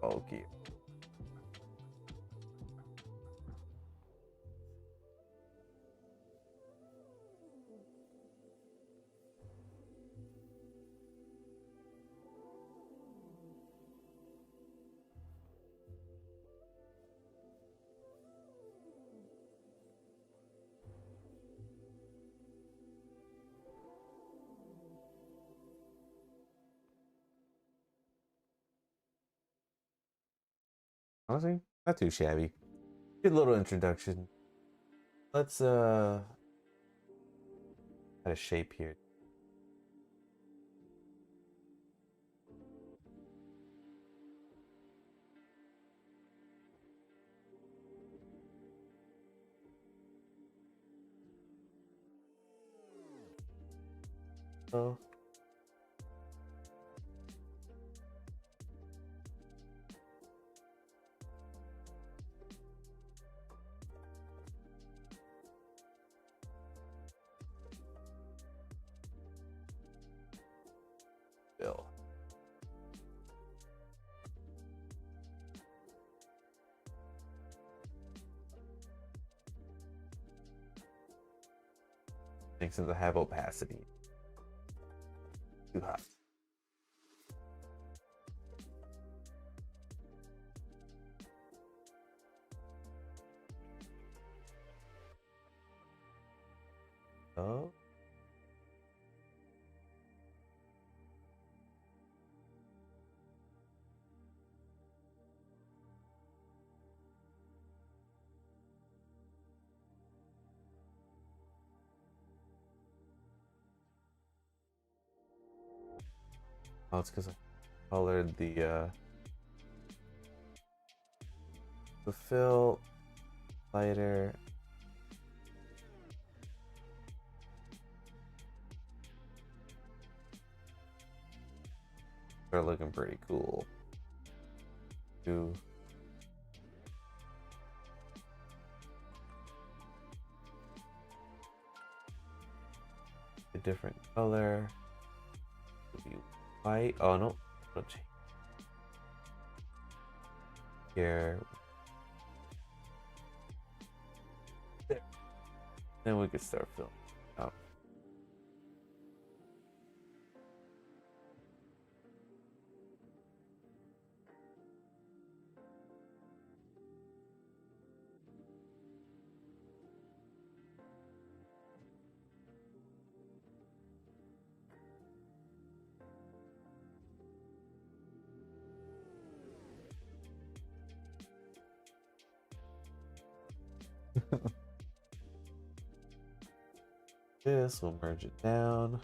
Bulky. Honestly, not too shabby. Good little introduction. Let's add a shape here. Oh. Bill. Makes them to have opacity. Too hot. Oh. Oh, it's because I colored the fill lighter. They're looking pretty cool. to a different color. It'll be white. Oh no, it'll change here. There. Then we can start filling out. This, we'll merge it down.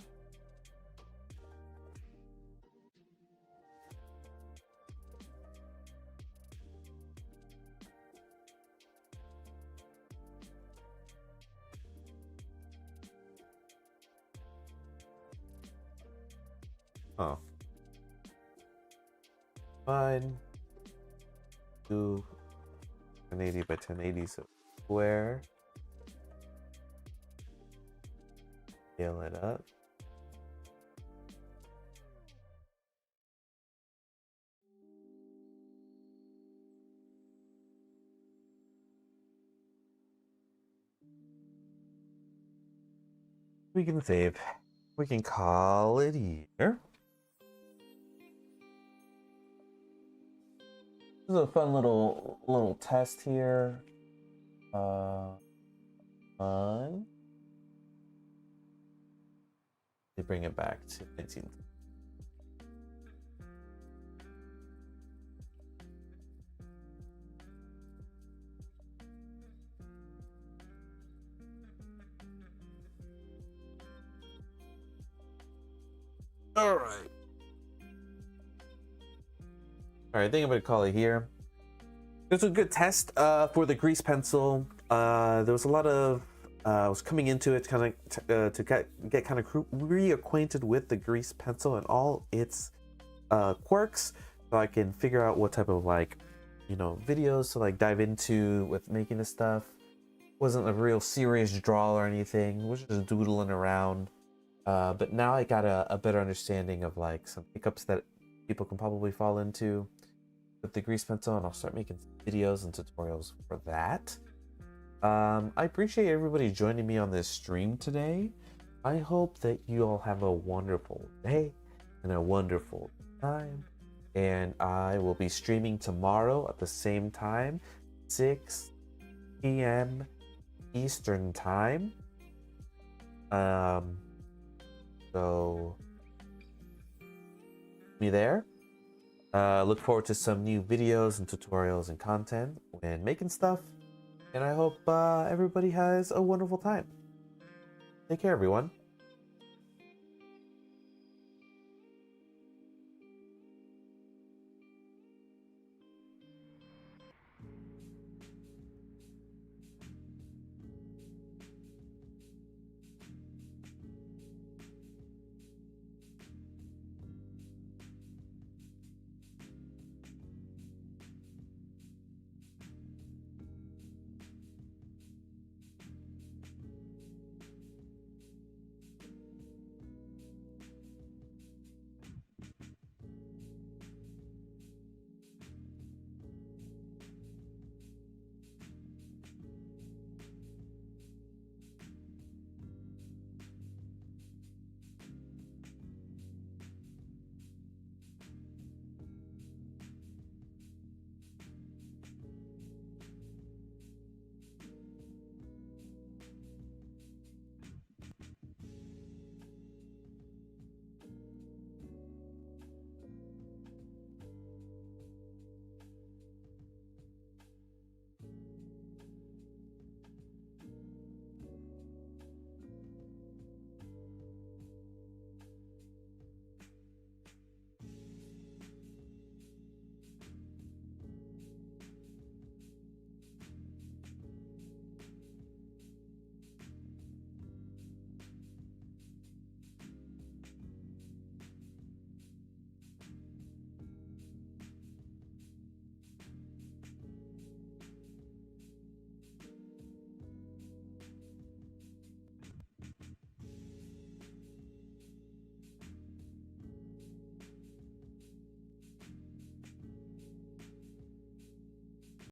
Oh. Fine. Do 1080 by 1080, so square. Scale it up. We can save. We can call it here. This is a fun little test here. Fun. They bring it back to 19. All right. All right, I think I'm gonna call it here. This was a good test for the grease pencil. There was a lot of I was coming into it kind of to get kind of reacquainted with the grease pencil and all its quirks, so I can figure out what type of videos to dive into with making this stuff. Wasn't a real serious draw or anything. Was just doodling around. But now I got a better understanding of some hiccups that people can probably fall into with the grease pencil, and I'll start making videos and tutorials for that. I appreciate everybody joining me on this stream today. I hope that you all have a wonderful day and a wonderful time, and I will be streaming tomorrow at the same time, 6 p.m. Eastern time. So me there. Look forward to some new videos and tutorials and content when making stuff. And I hope everybody has a wonderful time. Take care, everyone.